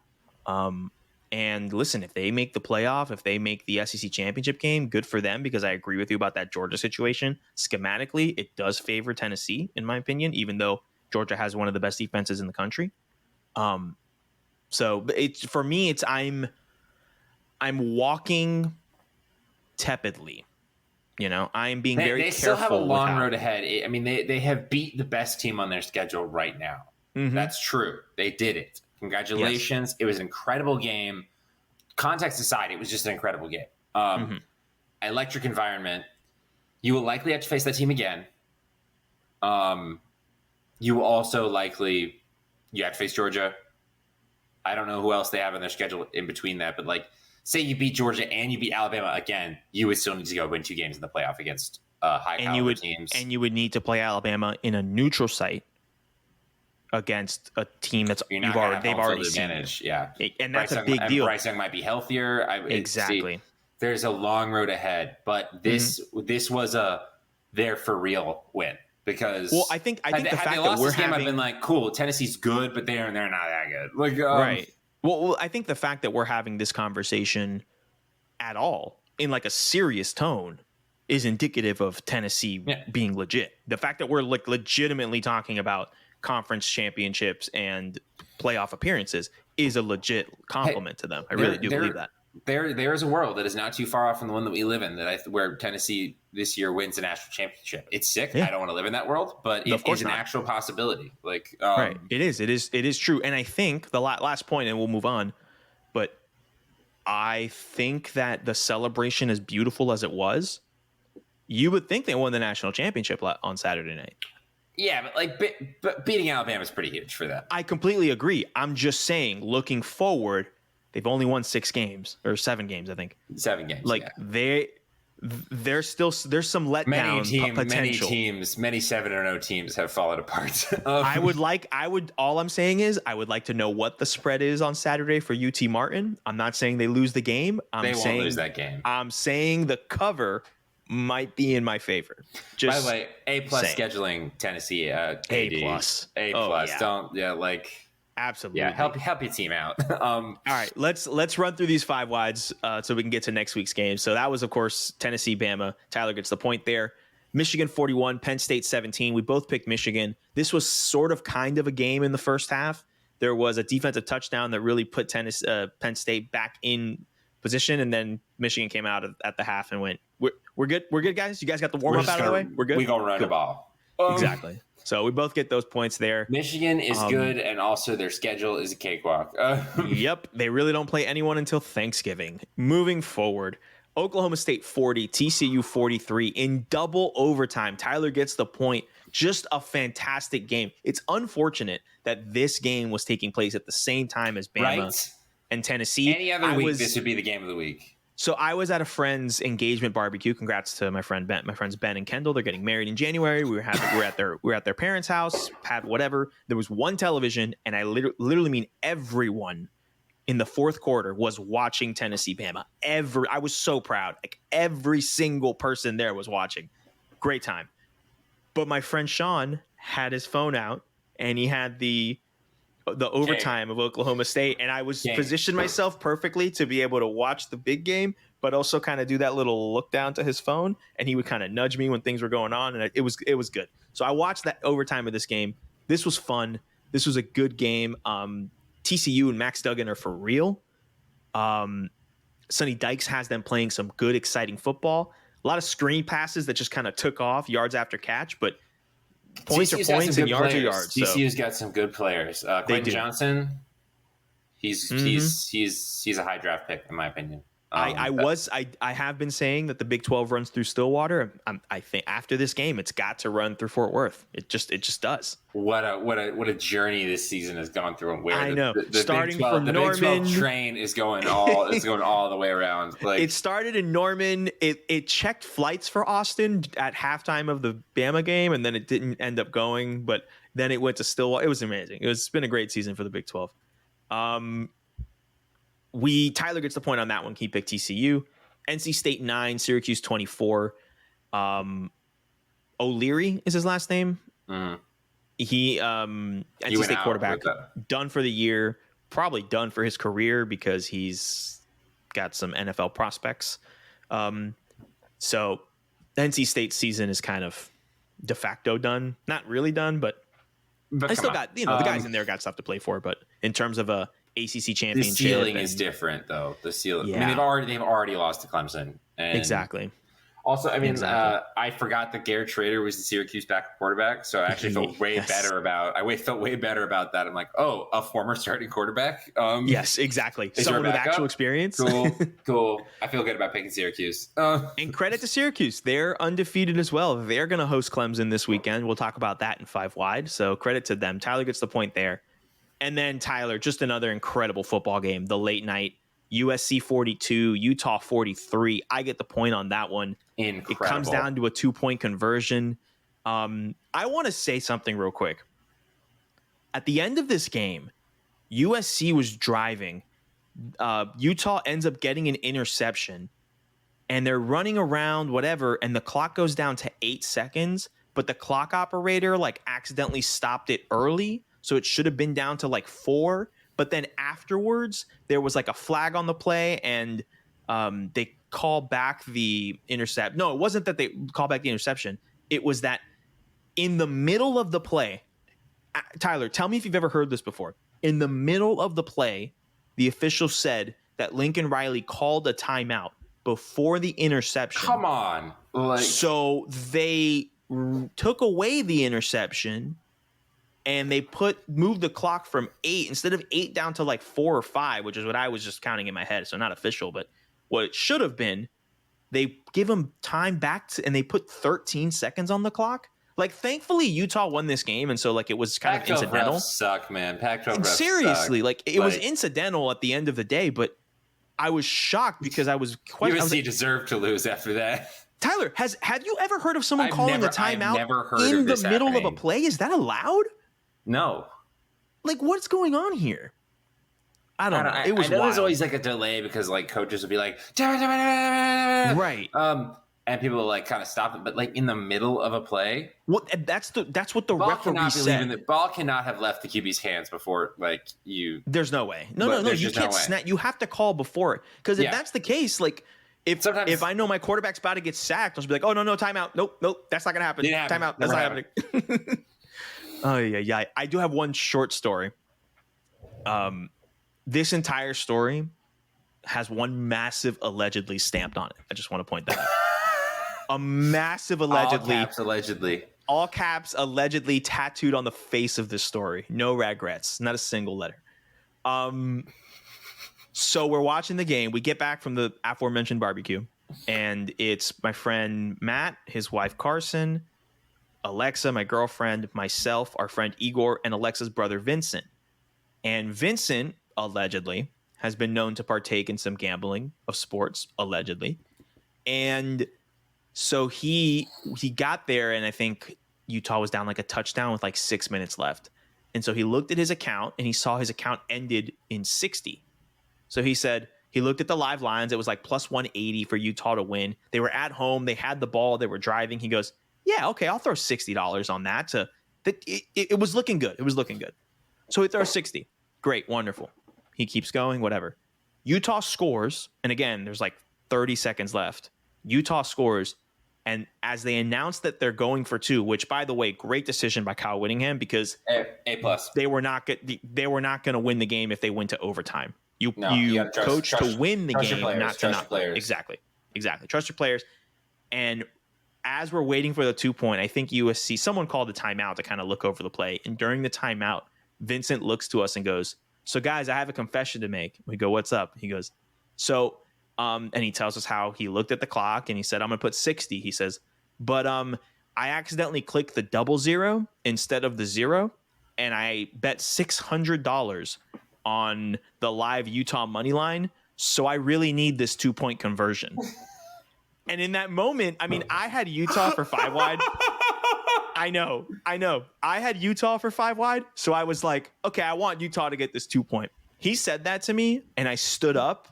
And listen, if they make the playoff, if they make the SEC championship game, good for them, because I agree with you about that Georgia situation. Schematically, it does favor Tennessee, in my opinion, even though Georgia has one of the best defenses in the country. So it's for me, it's I'm walking tepidly. You know, I'm being very careful. They still have a long road ahead. I mean, they have beat the best team on their schedule right now. Mm-hmm. That's true. They did it. Congratulations. Yes. It was an incredible game. Context aside, it was just an incredible game. Electric environment. You will likely have to face that team again. You will also likely you have to face Georgia. I don't know who else they have on their schedule in between that, but like, say you beat Georgia and you beat Alabama again, you would still need to go win 2 games in the playoff against high caliber teams. And you would need to play Alabama in a neutral site against a team that's they've already seen. Yeah, and that's a big deal. Bryce Young might be healthier. Exactly. There's a long road ahead, but this was a there for real win, because I think the fact that we're having, I've been like, cool, Tennessee's good, but they're not that good. Like, right. Well, I think the fact that we're having this conversation at all in like a serious tone is indicative of Tennessee being legit. The fact that we're like legitimately talking about conference championships and playoff appearances is a legit compliment to them. I really do believe that. There is a world that is not too far off from the one that we live in, where Tennessee this year wins a national championship. It's sick. I don't want to live in that world, but it is an actual possibility. Like, right. It is true. And I think the last point, and we'll move on, but I think that the celebration, as beautiful as it was, you would think they won the national championship on Saturday night. Yeah, but beating Alabama is pretty huge for them. I completely agree. I'm just saying, looking forward, they've only won 6 games or 7 games, I think. 7 games. Like there's some letdown potential. Many 7-0 teams have fallen apart. All I'm saying is I would like to know what the spread is on Saturday for UT Martin. I'm not saying they lose the game. They won't lose that game. I'm saying the cover might be in my favor. By the way, A+ scheduling Tennessee. A+. Absolutely. Yeah, help your team out. All right, let's run through these 5 wides so we can get to next week's game. So that was, of course, Tennessee, Bama. Tyler gets the point there. Michigan 41, Penn State 17. We both picked Michigan. This was sort of kind of a game in the first half. There was a defensive touchdown that really put Penn State back in position, and then Michigan came out at the half and went, we're good, guys. You guys got the warm up out of the way. We're good. We gonna run the ball. Exactly. So we both get those points there. Michigan is good, and also their schedule is a cakewalk. Yep. They really don't play anyone until Thanksgiving. Moving forward, Oklahoma State 40, TCU 43 in double overtime. Tyler gets the point. Just a fantastic game. It's unfortunate that this game was taking place at the same time as Bama and Tennessee. Any other week, this would be the game of the week. So I was at a friend's engagement barbecue. Congrats to my friends Ben and Kendall. They're getting married in January. We're at their parents' house, had whatever. There was one television, and I literally mean everyone in the fourth quarter was watching Tennessee Bama. I was so proud. Like every single person there was watching. Great time. But my friend Sean had his phone out, and he had the overtime of Oklahoma State, and I was positioned myself perfectly to be able to watch the big game, but also kind of do that little look down to his phone, and he would kind of nudge me when things were going on, and it was good. So I watched that overtime of this game. This was fun. This was a good game. TCU and Max Duggan are for real. Sonny Dykes has them playing some good, exciting football. A lot of screen passes that just kind of took off, yards after catch, but points are points and yards are yards. TCU's got some good players. Quentin Johnson. He's a high draft pick in my opinion. I have been saying that the Big 12 runs through Stillwater. I think after this game, it's got to run through Fort Worth. It just does. What a journey this season has gone through, and where I know. The Starting Big 12, from the Norman, Big 12 train is going all the way around. Like it started in Norman. It checked flights for Austin at halftime of the Bama game, and then it didn't end up going. But then it went to Stillwater. It was amazing. It's been a great season for the Big 12. Tyler gets the point on that one. He picked TCU. NC State 9, Syracuse 24. O'Leary is his last name. He NC State quarterback, done for the year, probably done for his career because he's got some NFL prospects. So the NC State season is kind of de facto done. Not really done, but I still got, the guys in there got stuff to play for. But in terms of a ACC championship, the ceiling is different though. The ceiling. Yeah. I mean, they've already lost to Clemson. And exactly. Also, I mean, I forgot that Garrett Schrader was the Syracuse backup quarterback, so I actually felt way better about. I felt way better about that. I'm like, oh, a former starting quarterback. Yes, exactly. Someone with actual experience. Cool. I feel good about picking Syracuse. And credit to Syracuse, they're undefeated as well. They're going to host Clemson this weekend. We'll talk about that in 5 Wide. So credit to them. Tyler gets the point there. And then Tyler, just another incredible football game. The late night. USC 42, Utah 43. I get the point on that one. Incredible. It comes down to a 2-point conversion. I want to say something real quick. At the end of this game, USC was driving. Utah ends up getting an interception, and they're running around, whatever, and the clock goes down to 8 seconds, but the clock operator accidentally stopped it early, so it should have been down to 4. But then afterwards, there was a flag on the play, and they called back the intercept. No, it wasn't that they called back the interception. It was that in the middle of the play, Tyler, tell me if you've ever heard this before. In the middle of the play, the official said that Lincoln Riley called a timeout before the interception. Come on. So they took away the interception, and they moved the clock from 8 instead of 8 down to 4 or 5, which is what I was just counting in my head. So not official, but what it should have been. They give them time back and they put 13 seconds on the clock. Thankfully Utah won this game, and so it was kind of incidental. Refs suck, man. Pac-12 refs seriously, suck. It was incidental at the end of the day, but I was shocked because I was USC deserved to lose after that. Tyler, have you ever heard of someone calling a timeout in the middle of a play? Is that allowed? No. What's going on here? I don't know. It was I know wild. there's always a delay because coaches will be like, right. And people will kind of stop it, but in the middle of a play. That's what the referee said. The ball cannot have left the QB's hands before you. There's no way. No. You can't snap. You have to call before it, because if that's the case, if I know my quarterback's about to get sacked, I'll just be like, oh no, timeout. Nope, that's not gonna happen. Timeout. That's not happening. Oh yeah. I do have one short story. This entire story has one massive allegedly stamped on it. I just want to point that out. A massive allegedly. All caps allegedly tattooed on the face of this story. No regrets. Not a single letter. So we're watching the game. We get back from the aforementioned barbecue, and it's my friend Matt, his wife Carson, Alexa, my girlfriend, myself, our friend Igor, and Alexa's brother Vincent. And Vincent, allegedly, has been known to partake in some gambling of sports, allegedly. And so he got there, and I think Utah was down a touchdown with 6 minutes left. And so he looked at his account, and he saw his account ended in 60. So he said, he looked at the live lines. It was plus 180 for Utah to win. They were at home. They had the ball. They were driving. He goes, yeah, okay, I'll throw $60 on that. It was looking good. It was looking good. So he throws 60. Great, wonderful. He keeps going, whatever. Utah scores, and again, there's 30 seconds left. Utah scores, and as they announce that they're going for 2, which, by the way, great decision by Kyle Whittingham, because A+. They were not going to win the game if they went to overtime. You coach to win the game, not to not play. Exactly. Trust your players. And as we're waiting for the 2-point, I think USC, someone called a timeout to kind of look over the play. And during the timeout, Vincent looks to us and goes, So guys, I have a confession to make. We go, what's up? He goes, so, and he tells us how he looked at the clock and he said, I'm going to put 60. He says, but I accidentally clicked the 00 instead of the 0. And I bet $600 on the live Utah money line. So I really need this 2-point conversion. And in that moment, I mean, I had Utah for 5 wide. I know. I had Utah for 5 wide. So I was like, okay, I want Utah to get this 2-point. He said that to me and I stood up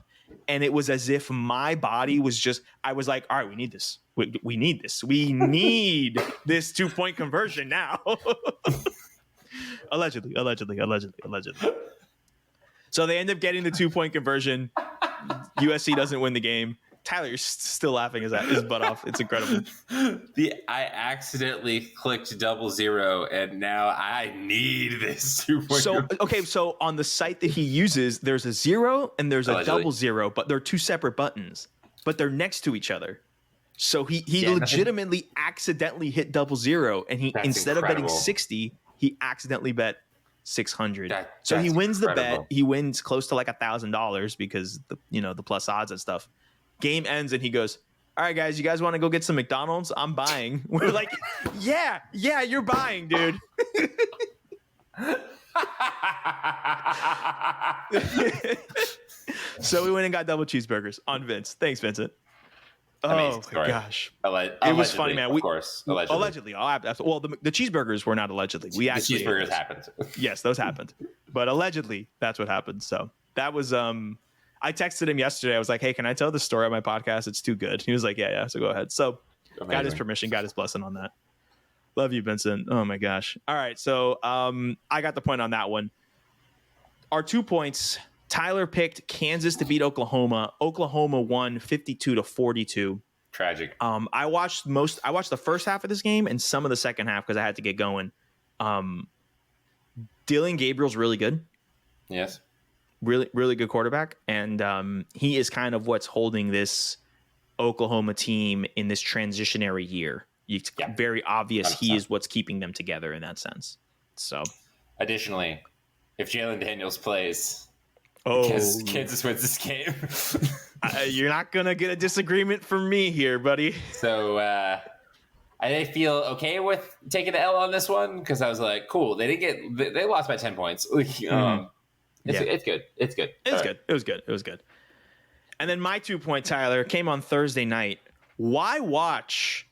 and it was as if my body was just, I was like, all right, we need this. We need this. We need this 2-point conversion now. Allegedly. So they end up getting the 2-point conversion. USC doesn't win the game. Tyler, you're still laughing his butt off. It's incredible. I accidentally clicked 00, and now I need this 2-point. So okay, so on the site that he uses, there's a 0 and there's a Allegedly. 00, but they're 2 separate buttons, but they're next to each other. So he legitimately accidentally hit 00, and he That's instead incredible. of betting 60, he accidentally bet 600. So he that's wins the incredible. bet. He wins close to like $1,000 because the plus odds and stuff. Game ends and he goes, all right, guys, you guys want to go get some McDonald's? I'm buying. We're like, yeah, you're buying, dude. So we went and got double cheeseburgers on Vince. Thanks, Vincent. Amazing Oh story. my gosh. It was funny, man. Of course. Allegedly. Well, the cheeseburgers were not allegedly. We The actually ate cheeseburgers those. happened. Yes, those happened. But allegedly, that's what happened. So that was I texted him yesterday. I was like, hey, can I tell the story on my podcast? It's too good. He was like, yeah. So go ahead. So got his permission, got his blessing on that. Love you, Vincent. Oh my gosh. All right. So I got the point on that one. Our 2 points. Tyler picked Kansas to beat Oklahoma. Oklahoma won 52-42. Tragic. I watched the first half of this game and some of the second half because I had to get going. Dylan Gabriel's really good. Yes. Really, really good quarterback. And he is kind of what's holding this Oklahoma team in this transitionary year. It's very obvious 100%. he is what's keeping them together in that sense. So, Additionally, if Jalen Daniels plays, oh, Kansas wins this game. you're not going to get a disagreement from me here, buddy. So I feel okay with taking the L on this one because I was like, cool. They lost by 10 points. It's good. It's good. It was good. And then my 2-point, Tyler, came on Thursday night. Why watch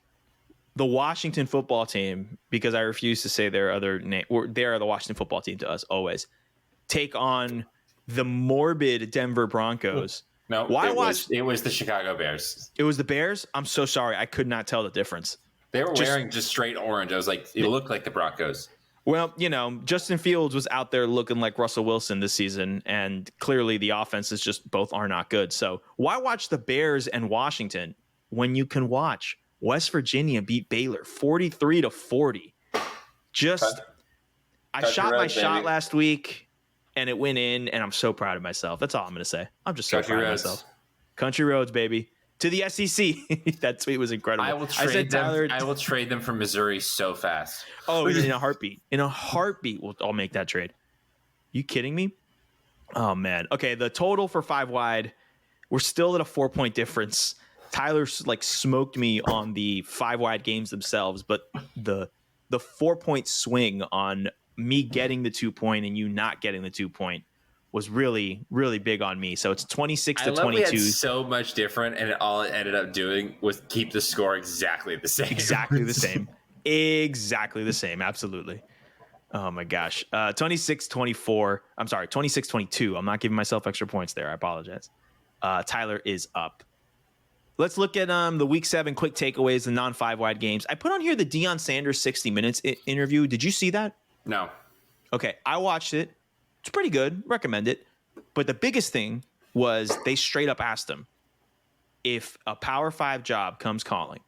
the Washington football team? Because I refuse to say their other name. Or they are the Washington football team to us always. Take on the morbid Denver Broncos. No, Why it watch? was the Chicago Bears. It was the Bears. I'm so sorry. I could not tell the difference. They were wearing just straight orange. I was like, it looked like the Broncos. Well, Justin Fields was out there looking like Russell Wilson this season, and clearly the offenses just both are not good. So why watch the Bears and Washington when you can watch West Virginia beat Baylor 43-40? I shot my shot last week, and it went in, and I'm so proud of myself. That's all I'm going to say. I'm just so proud of myself. Country roads, baby. To the SEC. That tweet was incredible. I will trade them for Missouri so fast. Oh, in a heartbeat. In a heartbeat, I'll make that trade. You kidding me? Oh, man. Okay, the total for 5 wide, we're still at a 4-point difference. Tyler smoked me on the 5 wide games themselves, but the 4-point swing on me getting the 2-point and you not getting the 2-point was really, really big on me. So it's 26-22. I love we had so much different, and all it ended up doing was keep the score exactly the same. Exactly the same. Exactly the same. Absolutely. Oh my gosh. 26-24. I'm sorry, 26-22. I'm not giving myself extra points there. I apologize. Tyler is up. Let's look at the week 7 quick takeaways, the non-5 wide games. I put on here the Deion Sanders 60 Minutes interview. Did you see that? No. Okay, I watched it. It's pretty good. Recommend it. But the biggest thing was they straight up asked him if a Power 5 job comes calling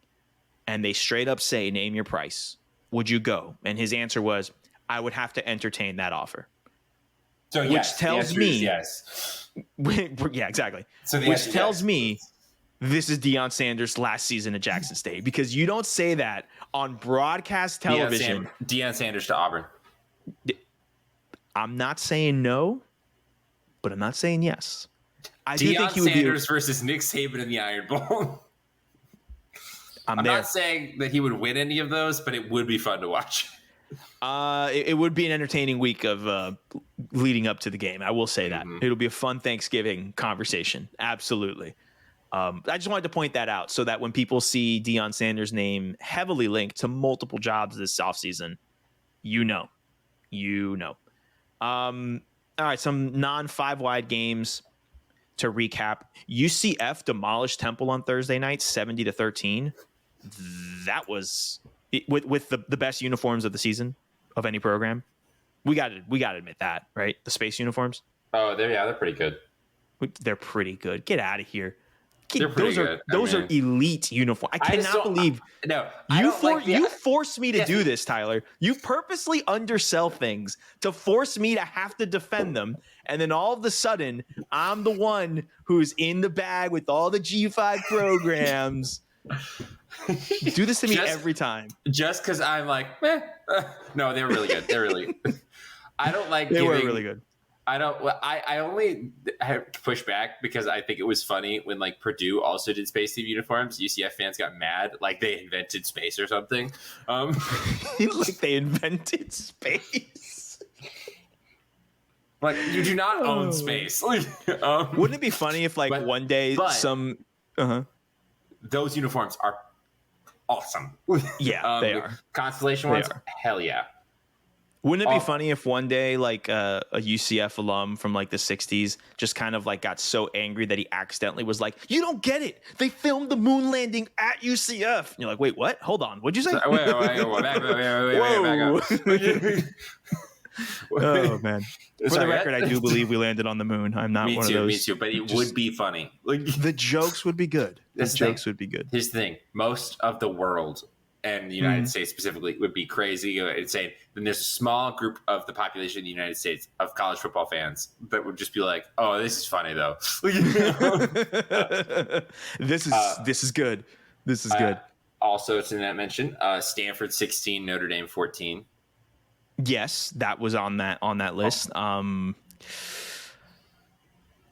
and they straight up say, name your price, would you go? And his answer was, I would have to entertain that offer. So which tells me, yes. Yeah, exactly. So which tells me this is Deion Sanders' last season at Jackson State, because you don't say that on broadcast television. Deion Sanders to Auburn. I'm not saying no, but I'm not saying yes. I do think Deion he would Sanders versus Nick Saban in the Iron Bowl. I'm there. not saying that he would win any of those, but it would be fun to watch. It would be an entertaining week of leading up to the game. I will say that. It'll be a fun Thanksgiving conversation. Absolutely. I just wanted to point that out so that when people see Deion Sanders' name heavily linked to multiple jobs this offseason, you know. All right, some non-5-wide games to recap. UCF demolished Temple on Thursday night, 70-13. That was with the best uniforms of the season of any program. We got to admit that, right? The space uniforms. Oh, they're pretty good. They're pretty good. Get out of here. They're pretty good. Those are elite uniforms. I cannot believe you forced me to do this, Tyler. You purposely undersell things to force me to have to defend them, and then all of a sudden, I'm the one who's in the bag with all the G5 programs. You do this to me every time. Just because I'm like, no, they're really good. They're really. I don't like. They were really good. I don't. I only have to push back because I think it was funny when like Purdue also did space theme uniforms. UCF fans got mad, like they invented space or something. Like they invented space. Like you do not own space. Wouldn't it be funny if like one day some those uniforms are awesome. Yeah, they are. Constellation ones, hell yeah. Wouldn't it be funny if one day like a UCF alum from like the 60s just kind of like got so angry that he accidentally was like, you don't get it. They filmed the moon landing at UCF. And you're like, wait, what? Hold on. What'd you say? Wait. Oh, man. For the record, I do believe we landed on the moon. I'm not one of those. Me too, but it would be funny. The jokes would be good. Here's the thing. Most of the world and the United States specifically would be crazy insane. Then there's a small group of the population of the United States of college football fans that would just be like, "Oh, this is funny though." This is good. This is good. Also, to that mention, Stanford 16, Notre Dame 14. Yes, that was on that list.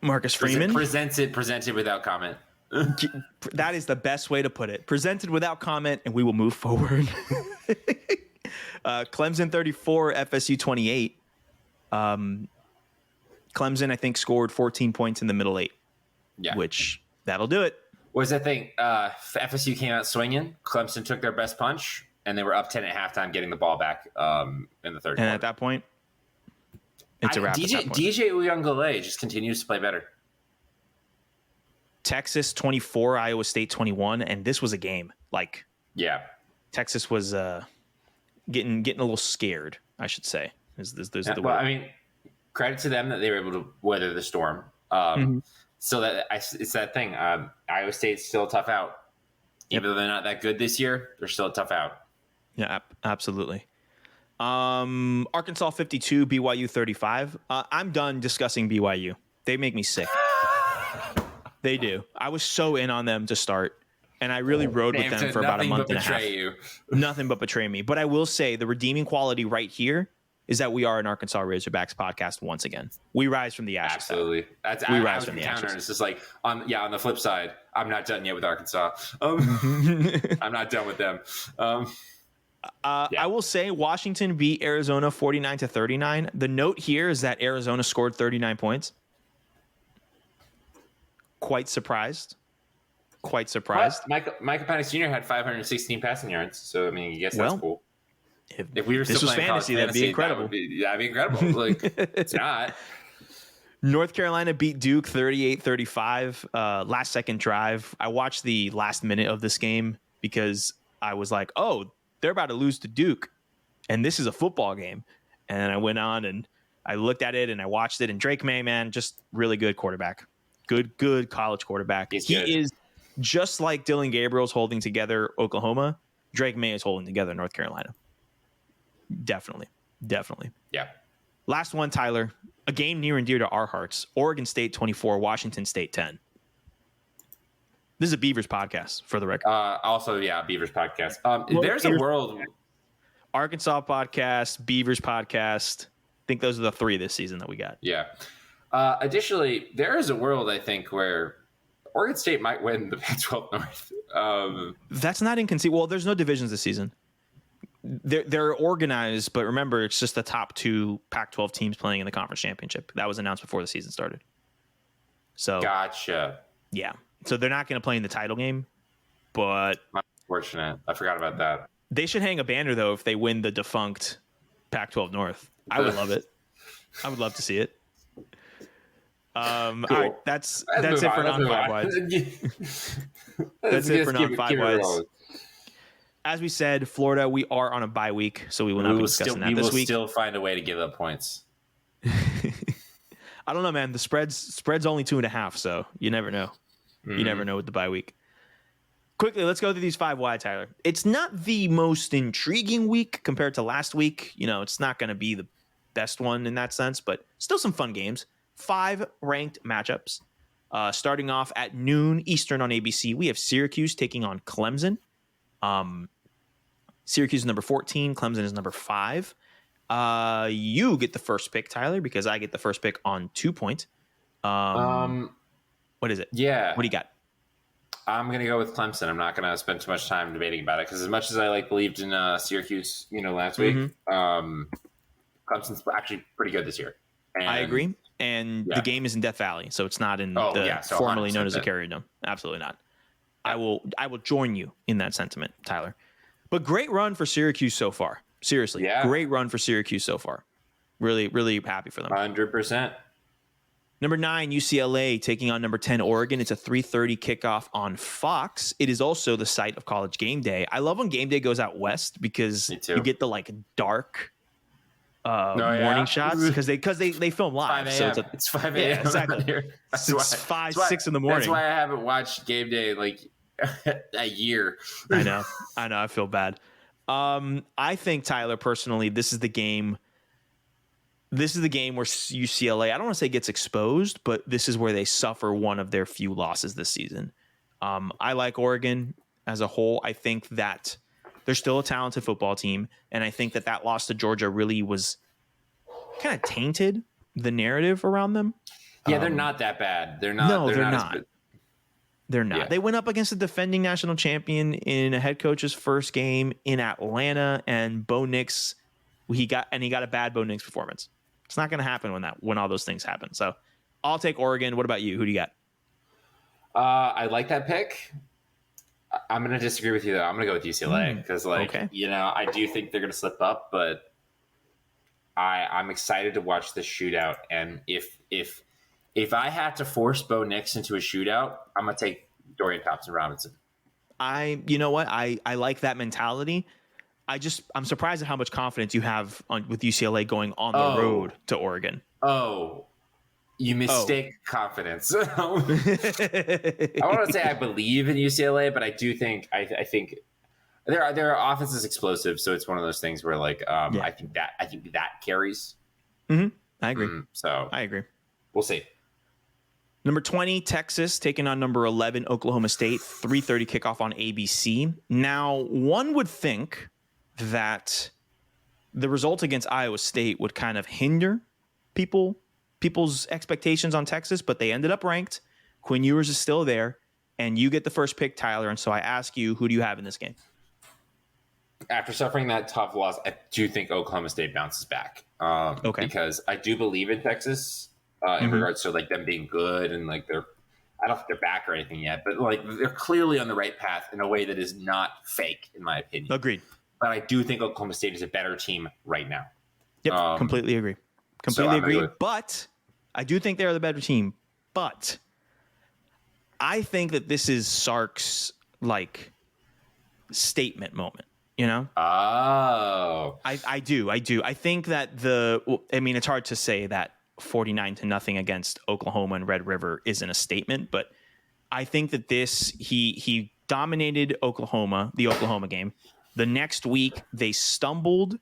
Marcus Freeman presented without comment. That is the best way to put it. Presented without comment, and we will move forward. Clemson 34, FSU 28. Clemson, I think, scored 14 points in the middle eight. Yeah, which that'll do it. What was that thing? FSU came out swinging. Clemson took their best punch, and they were up 10 at halftime, getting the ball back in the third. And at that point, it's a wrap. DJ Uyunglele just continues to play better. Texas 24, Iowa State 21, and this was a game. Like, yeah, Texas was getting a little scared, I should say. I mean, credit to them that they were able to weather the storm. So it's that thing. Iowa State's still a tough out, even though they're not that good this year. They're still a tough out. Yeah, absolutely. Arkansas 52, BYU 35. I'm done discussing BYU. They make me sick. They do. I was so in on them to start, and I really rode with them for about a month and a half. Nothing but betray me. But I will say the redeeming quality right here is that we are an Arkansas Razorbacks podcast once again. We rise from the ashes. Absolutely. We rise from the ashes. It's just like, on the flip side, I'm not done yet with Arkansas. I'm not done with them. I will say Washington beat Arizona 49-39. The note here is that Arizona scored 39 points. Quite surprised. Micah Penix Jr. had 516 passing yards. So, I mean, I guess that's cool. If we were this still was playing fantasy, that'd be incredible. That'd be incredible. Like, it's not. North Carolina beat Duke 38-35. Last second drive. I watched the last minute of this game because I was like, oh, they're about to lose to Duke, and this is a football game. And I went on and I looked at it and I watched it. And Drake May, man, just really good quarterback. Good college quarterback. He is just like Dylan Gabriel's holding together Oklahoma. Drake May is holding together North Carolina. Definitely. Yeah. Last one, Tyler. A game near and dear to our hearts. Oregon State 24, Washington State 10. This is a Beavers podcast, for the record. Also, Beavers podcast. There's a world. Arkansas podcast, Beavers podcast. I think those are the three this season that we got. Yeah. Additionally, there is a world, I think, where Oregon State might win the Pac-12 North. That's not inconceivable. Well, there's no divisions this season. They're organized, but remember, it's just the top 2 Pac-12 teams playing in the conference championship. That was announced before the season started. So Gotcha. Yeah. So they're not going to play in the title game, but Unfortunate. I forgot about that. they should hang a banner, though, if they win the defunct Pac-12 North. I would love it. I would love to see it. All right, that's it for non-five wides. That's it for non-five wides. As we said, Florida, we are on a bye week, so we will not be discussing that this week. We will still find a way to give up points. I don't know, man. The spread's only 2.5, so you never know. You never know with the bye week. Quickly, let's go through these 5 wide, Tyler. It's not the most intriguing week compared to last week. You know, it's not going to be the best one in that sense, but still some fun games. 5 ranked matchups. Starting off at noon Eastern on ABC, we have Syracuse taking on Clemson. Syracuse is number 14. Clemson is number 5. You get the first pick, Tyler, because I get the first pick on 2 point. What is it? Yeah. What do you got? I'm going to go with Clemson. I'm not going to spend too much time debating about it because as much as I believed in Syracuse, last week, Clemson's actually pretty good this year. And I agree. And the game is in Death Valley, so it's not in so formerly known as the Carrier Dome. Absolutely not. I will join you in that sentiment, Tyler. But great run for Syracuse so far. Seriously, great run for Syracuse so far. Really, really happy for them. 100%. Number 9, UCLA taking on number 10, Oregon. It's a 3:30 kickoff on Fox. It is also the site of College Game Day. I love when Game Day goes out west because you get the dark morning shots because they film live. 5 so it's 5 a.m. Yeah, exactly. It's 5, 6 in the morning. That's why I haven't watched Game Day a year. I know. I feel bad. I think, Tyler, personally, this is the game where UCLA, I don't want to say gets exposed, but this is where they suffer one of their few losses this season. I like Oregon as a whole. I think that they're still a talented football team, and I think that loss to Georgia really was kind of tainted the narrative around them. Yeah, they're not that bad. They're not. No, they're not. They're not. Yeah. They went up against the defending national champion in a head coach's first game in Atlanta, and Bo Nix, he got a bad Bo Nix performance. It's not going to happen when all those things happen. So I'll take Oregon. What about you? Who do you got? I like that pick. I'm going to disagree with you though. I'm going to go with UCLA because I do think they're going to slip up, but I'm excited to watch this shootout. And if I had to force Bo Nix into a shootout, I'm going to take Dorian Thompson-Robinson. You know what? I like that mentality. I'm surprised at how much confidence you have with UCLA going on the road to Oregon. You mistake confidence. I want to say I believe in UCLA, but I do think I think their offense is explosive, so it's one of those things where I think that carries. Mm-hmm. I agree. I agree. We'll see. Number 20, Texas, taking on number 11, Oklahoma State, 3:30 kickoff on ABC. Now, one would think that the result against Iowa State would kind of hinder people's expectations on Texas, but they ended up ranked. Quinn Ewers is still there, and you get the first pick, Tyler. And so I ask you, who do you have in this game? After suffering that tough loss, I do think Oklahoma State bounces back. Because I do believe in Texas in regards to them being good and I don't know if they're back or anything yet, but they're clearly on the right path in a way that is not fake, in my opinion. Agreed. But I do think Oklahoma State is a better team right now. Yep, completely agree. Completely agree. But I do think they're the better team. But I think that this is Sark's statement moment. Oh, I do. I think that it's hard to say that 49-0 against Oklahoma and Red River isn't a statement, but I think that he dominated the Oklahoma game. The next week they stumbled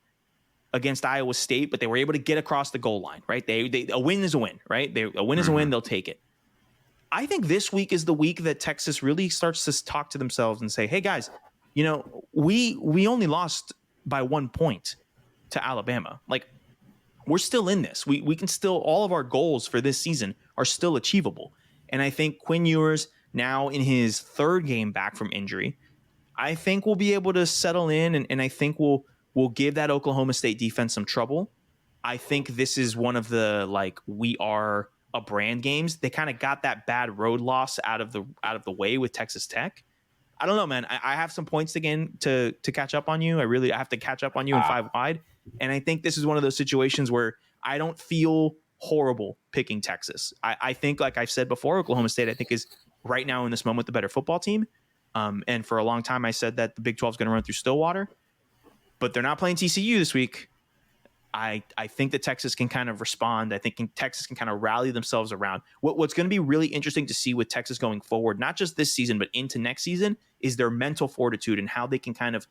against Iowa State, but they were able to get across the goal line, right? A win is a win, right? A win is a win. They'll take it. I think this week is the week that Texas really starts to talk to themselves and say, hey guys, we only lost by 1 point to Alabama. we're still in this. We can still, all of our goals for this season are still achievable. And I think Quinn Ewers, now in his third game back from injury, I think we'll be able to settle in, and I think we'll give that Oklahoma State defense some trouble. I think this is one of the, like, we are a brand games. They kind of got that bad road loss out of the way with Texas Tech. I don't know, man. I have some points again to catch up on you. I have to catch up on you in 5 wide. And I think this is one of those situations where I don't feel horrible picking Texas. I think, like I've said before, Oklahoma State, I think, is right now in this moment the better football team. And for a long time, I said that the Big 12 is going to run through Stillwater, but they're not playing TCU this week. I think that Texas can kind of respond. I think Texas can kind of rally themselves around. What's going to be really interesting to see with Texas going forward, not just this season, but into next season, is their mental fortitude and how they can kind of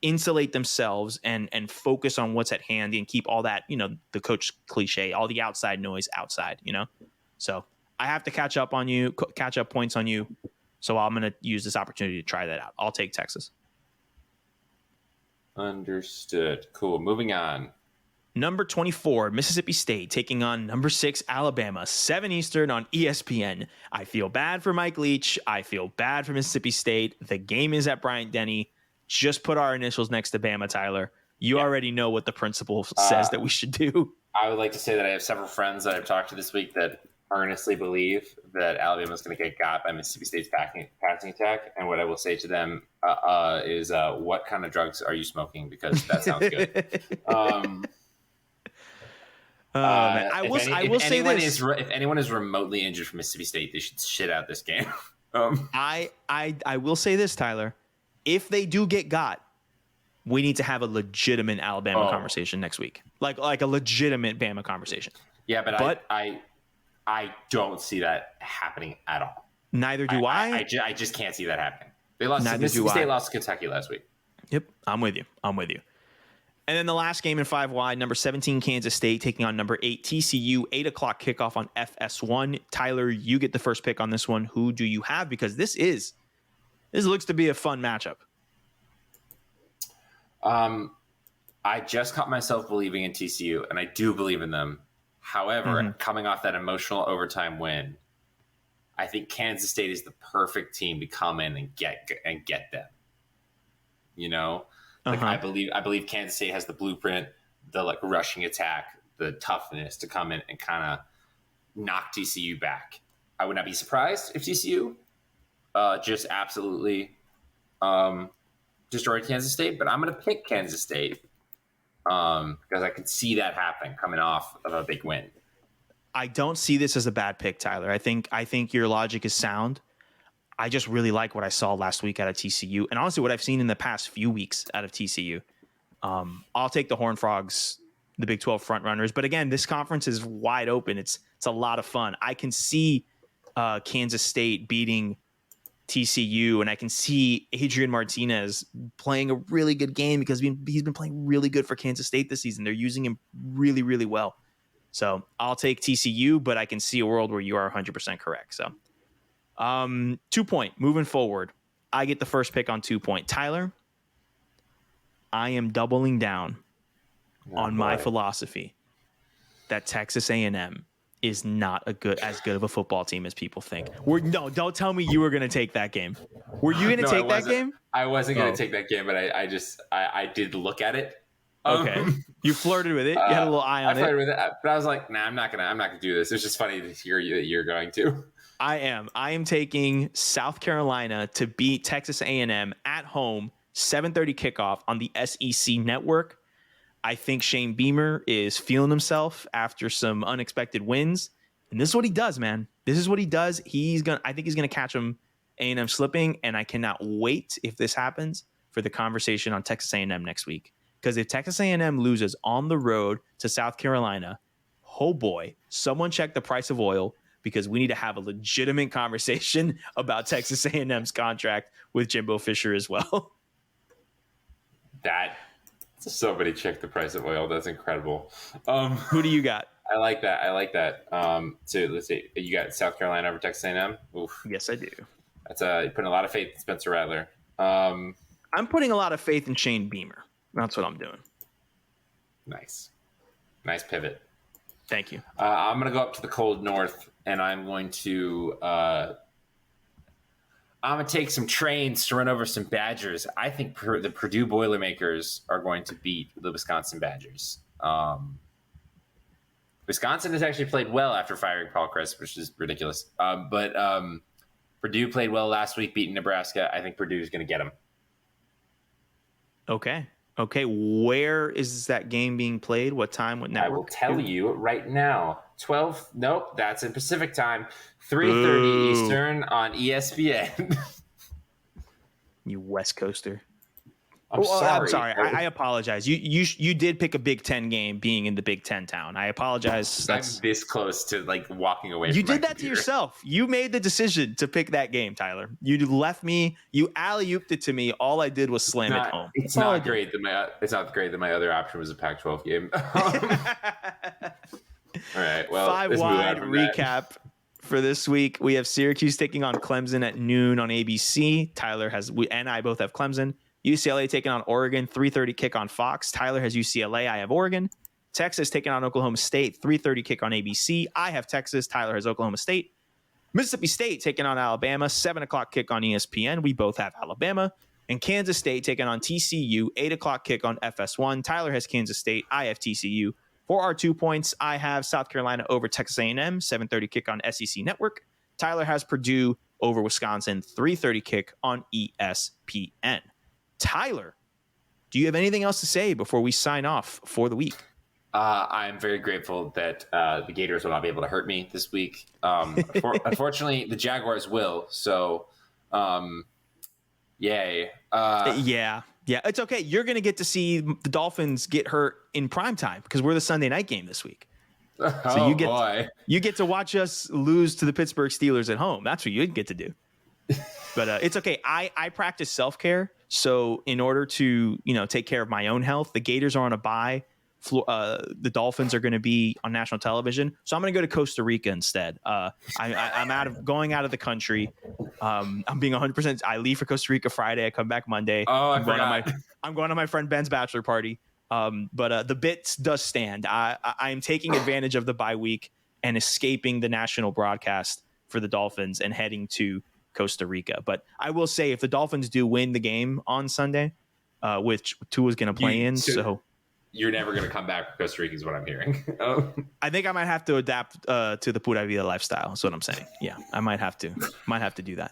insulate themselves and focus on what's at hand and keep all that, the coach cliche, all the outside noise outside, So I have to catch up points on you. So I'm going to use this opportunity to try that out. I'll take Texas. Understood. Cool. Moving on. Number 24, Mississippi State taking on number 6, Alabama, 7 Eastern on ESPN. I feel bad for Mike Leach. I feel bad for Mississippi State. The game is at Bryant-Denny. Just put our initials next to Bama, Tyler. You already know what the principal says that we should do. I would like to say that I have several friends that I've talked to this week that earnestly believe that Alabama is going to get got by Mississippi State's passing attack. And what I will say to them is, what kind of drugs are you smoking? Because that sounds good. I will say this: if anyone is remotely injured from Mississippi State, they should shit out this game. I will say this, Tyler: if they do get got, we need to have a legitimate Alabama conversation next week, like a legitimate Bama conversation. Yeah, but I don't see that happening at all. Neither do I. I just can't see that happening. They lost. Mississippi State lost to Kentucky last week. Yep, I'm with you. And then the last game in 5 wide, number 17, Kansas State taking on number 8, TCU, 8 o'clock kickoff on FS1. Tyler, you get the first pick on this one. Who do you have? Because this looks to be a fun matchup. I just caught myself believing in TCU, and I do believe in them. However, coming off that emotional overtime win, I think Kansas State is the perfect team to come in and get them. I believe Kansas State has the blueprint, the rushing attack, the toughness to come in and kind of knock TCU back. I would not be surprised if TCU just absolutely destroyed Kansas State, but I'm going to pick Kansas State because I could see that happening coming off of a big win. I don't see this as a bad pick, Tyler. I think your logic is sound. I just really like what I saw last week out of TCU, and honestly, what I've seen in the past few weeks out of TCU. I'll take the Horned Frogs, the Big 12 front runners. But again, this conference is wide open. It's a lot of fun. I can see Kansas State beating TCU, and I can see Adrian Martinez playing a really good game because he's been playing really good for Kansas State this season. They're using him really, really well. So I'll take TCU, but I can see a world where you are 100% correct. So 2 point moving forward. I get the first pick on 2 point. Tyler, I am doubling down on my philosophy that Texas A&M is not as good of a football team as people think. Don't tell me you were going to take that game. Were you going to take that game? I wasn't going to take that game, but I did look at it. Okay, you flirted with it. You had a little eye on it. I flirted with it, but I was like, nah, I'm not gonna do this. It's just funny to hear that you're going to. I am taking South Carolina to beat Texas A&M at home, 7:30 kickoff on the SEC network. I think Shane Beamer is feeling himself after some unexpected wins, and this is what he does, man. This is what he does. I think he's gonna catch him A&M slipping, and I cannot wait if this happens for the conversation on Texas A&M next week. Because if Texas A&M loses on the road to South Carolina, oh boy, someone check the price of oil, because we need to have a legitimate conversation about Texas A&M's contract with Jimbo Fisher as well. Somebody check the price of oil. That's incredible. Who do you got? I like that. So let's see. You got South Carolina over Texas A&M? Oof. Yes, I do. That's you're putting a lot of faith in Spencer Rattler. I'm putting a lot of faith in Shane Beamer. That's what I'm doing. Nice. Nice pivot. Thank you. I'm going to go up to the cold north, and I'm going to take some trains to run over some Badgers. I think the Purdue Boilermakers are going to beat the Wisconsin Badgers. Wisconsin has actually played well after firing Paul Chryst, which is ridiculous. But Purdue played well last week, beating Nebraska. I think Purdue is going to get them. Okay. Where is that game being played? What time? What network? I will tell you right now. 12. Nope, that's in Pacific time. 3:30 Eastern on ESPN. You West Coaster. I'm sorry. I apologize. You did pick a Big Ten game, being in the Big Ten town. I apologize. I'm this close to like walking away. You from did that to yourself. You made the decision to pick that game, Tyler. You left me. You alley-ooped it to me. All I did was slam it home. It's not great that my other option was a Pac-12 game. All right. Well, 5-wide recap for this week. We have Syracuse taking on Clemson at noon on ABC. Tyler and I both have Clemson. UCLA taking on Oregon, 3:30 kick on Fox. Tyler has UCLA. I have Oregon. Texas taking on Oklahoma State, 3:30 kick on ABC. I have Texas. Tyler has Oklahoma State. Mississippi State taking on Alabama, 7 o'clock kick on ESPN. We both have Alabama. And Kansas State taking on TCU, 8 o'clock kick on FS1. Tyler has Kansas State. I have TCU. For our 2 points, I have South Carolina over Texas A&M, 7:30 kick on SEC Network. Tyler has Purdue over Wisconsin, 3:30 kick on ESPN. Tyler, do you have anything else to say before we sign off for the week? I'm very grateful that the Gators will not be able to hurt me this week. Unfortunately, the Jaguars will. So, yay. Yeah, it's okay. You're going to get to see the Dolphins get hurt in prime time because we're the Sunday night game this week. So you get to watch us lose to the Pittsburgh Steelers at home. That's what you get to do. But it's okay. I practice self-care. So in order to, take care of my own health, the Gators are on a bye. The Dolphins are going to be on national television. So I'm going to go to Costa Rica instead. I'm going out of the country. I'm being 100%. I leave for Costa Rica Friday. I come back Monday. Oh, I'm going to my friend Ben's bachelor party. But the bit does stand. I'm taking advantage of the bye week and escaping the national broadcast for the Dolphins and heading to Costa Rica. But I will say, if the Dolphins do win the game on Sunday, which Tua's going to play so you're never going to come back from Costa Rica is what I'm hearing. I think I might have to adapt to the Pura Vida lifestyle. That's what I'm saying. Yeah, I might have to do that.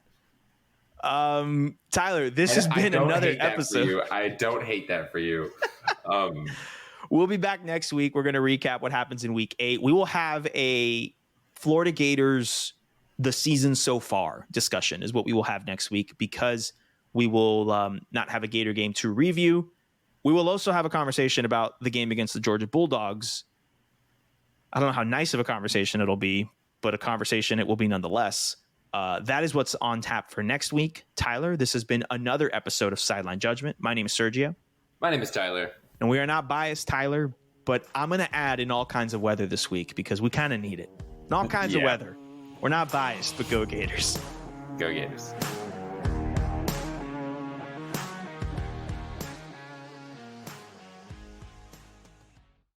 Tyler, this has been another episode. I don't hate that for you. We'll be back next week. We're going to recap what happens in week 8. We will have a Florida Gators, the season so far discussion is what we will have next week, because we will not have a Gator game to review. We will also have a conversation about the game against the Georgia Bulldogs. I don't know how nice of a conversation it'll be, but a conversation it will be nonetheless. That is what's on tap for next week. Tyler, this has been another episode of Sideline Judgment. My name is Sergio. My name is Tyler. And we are not biased, Tyler, but I'm going to add in all kinds of weather this week because we kind of need it. In all kinds of weather. We're not biased, but go Gators. Go Gators.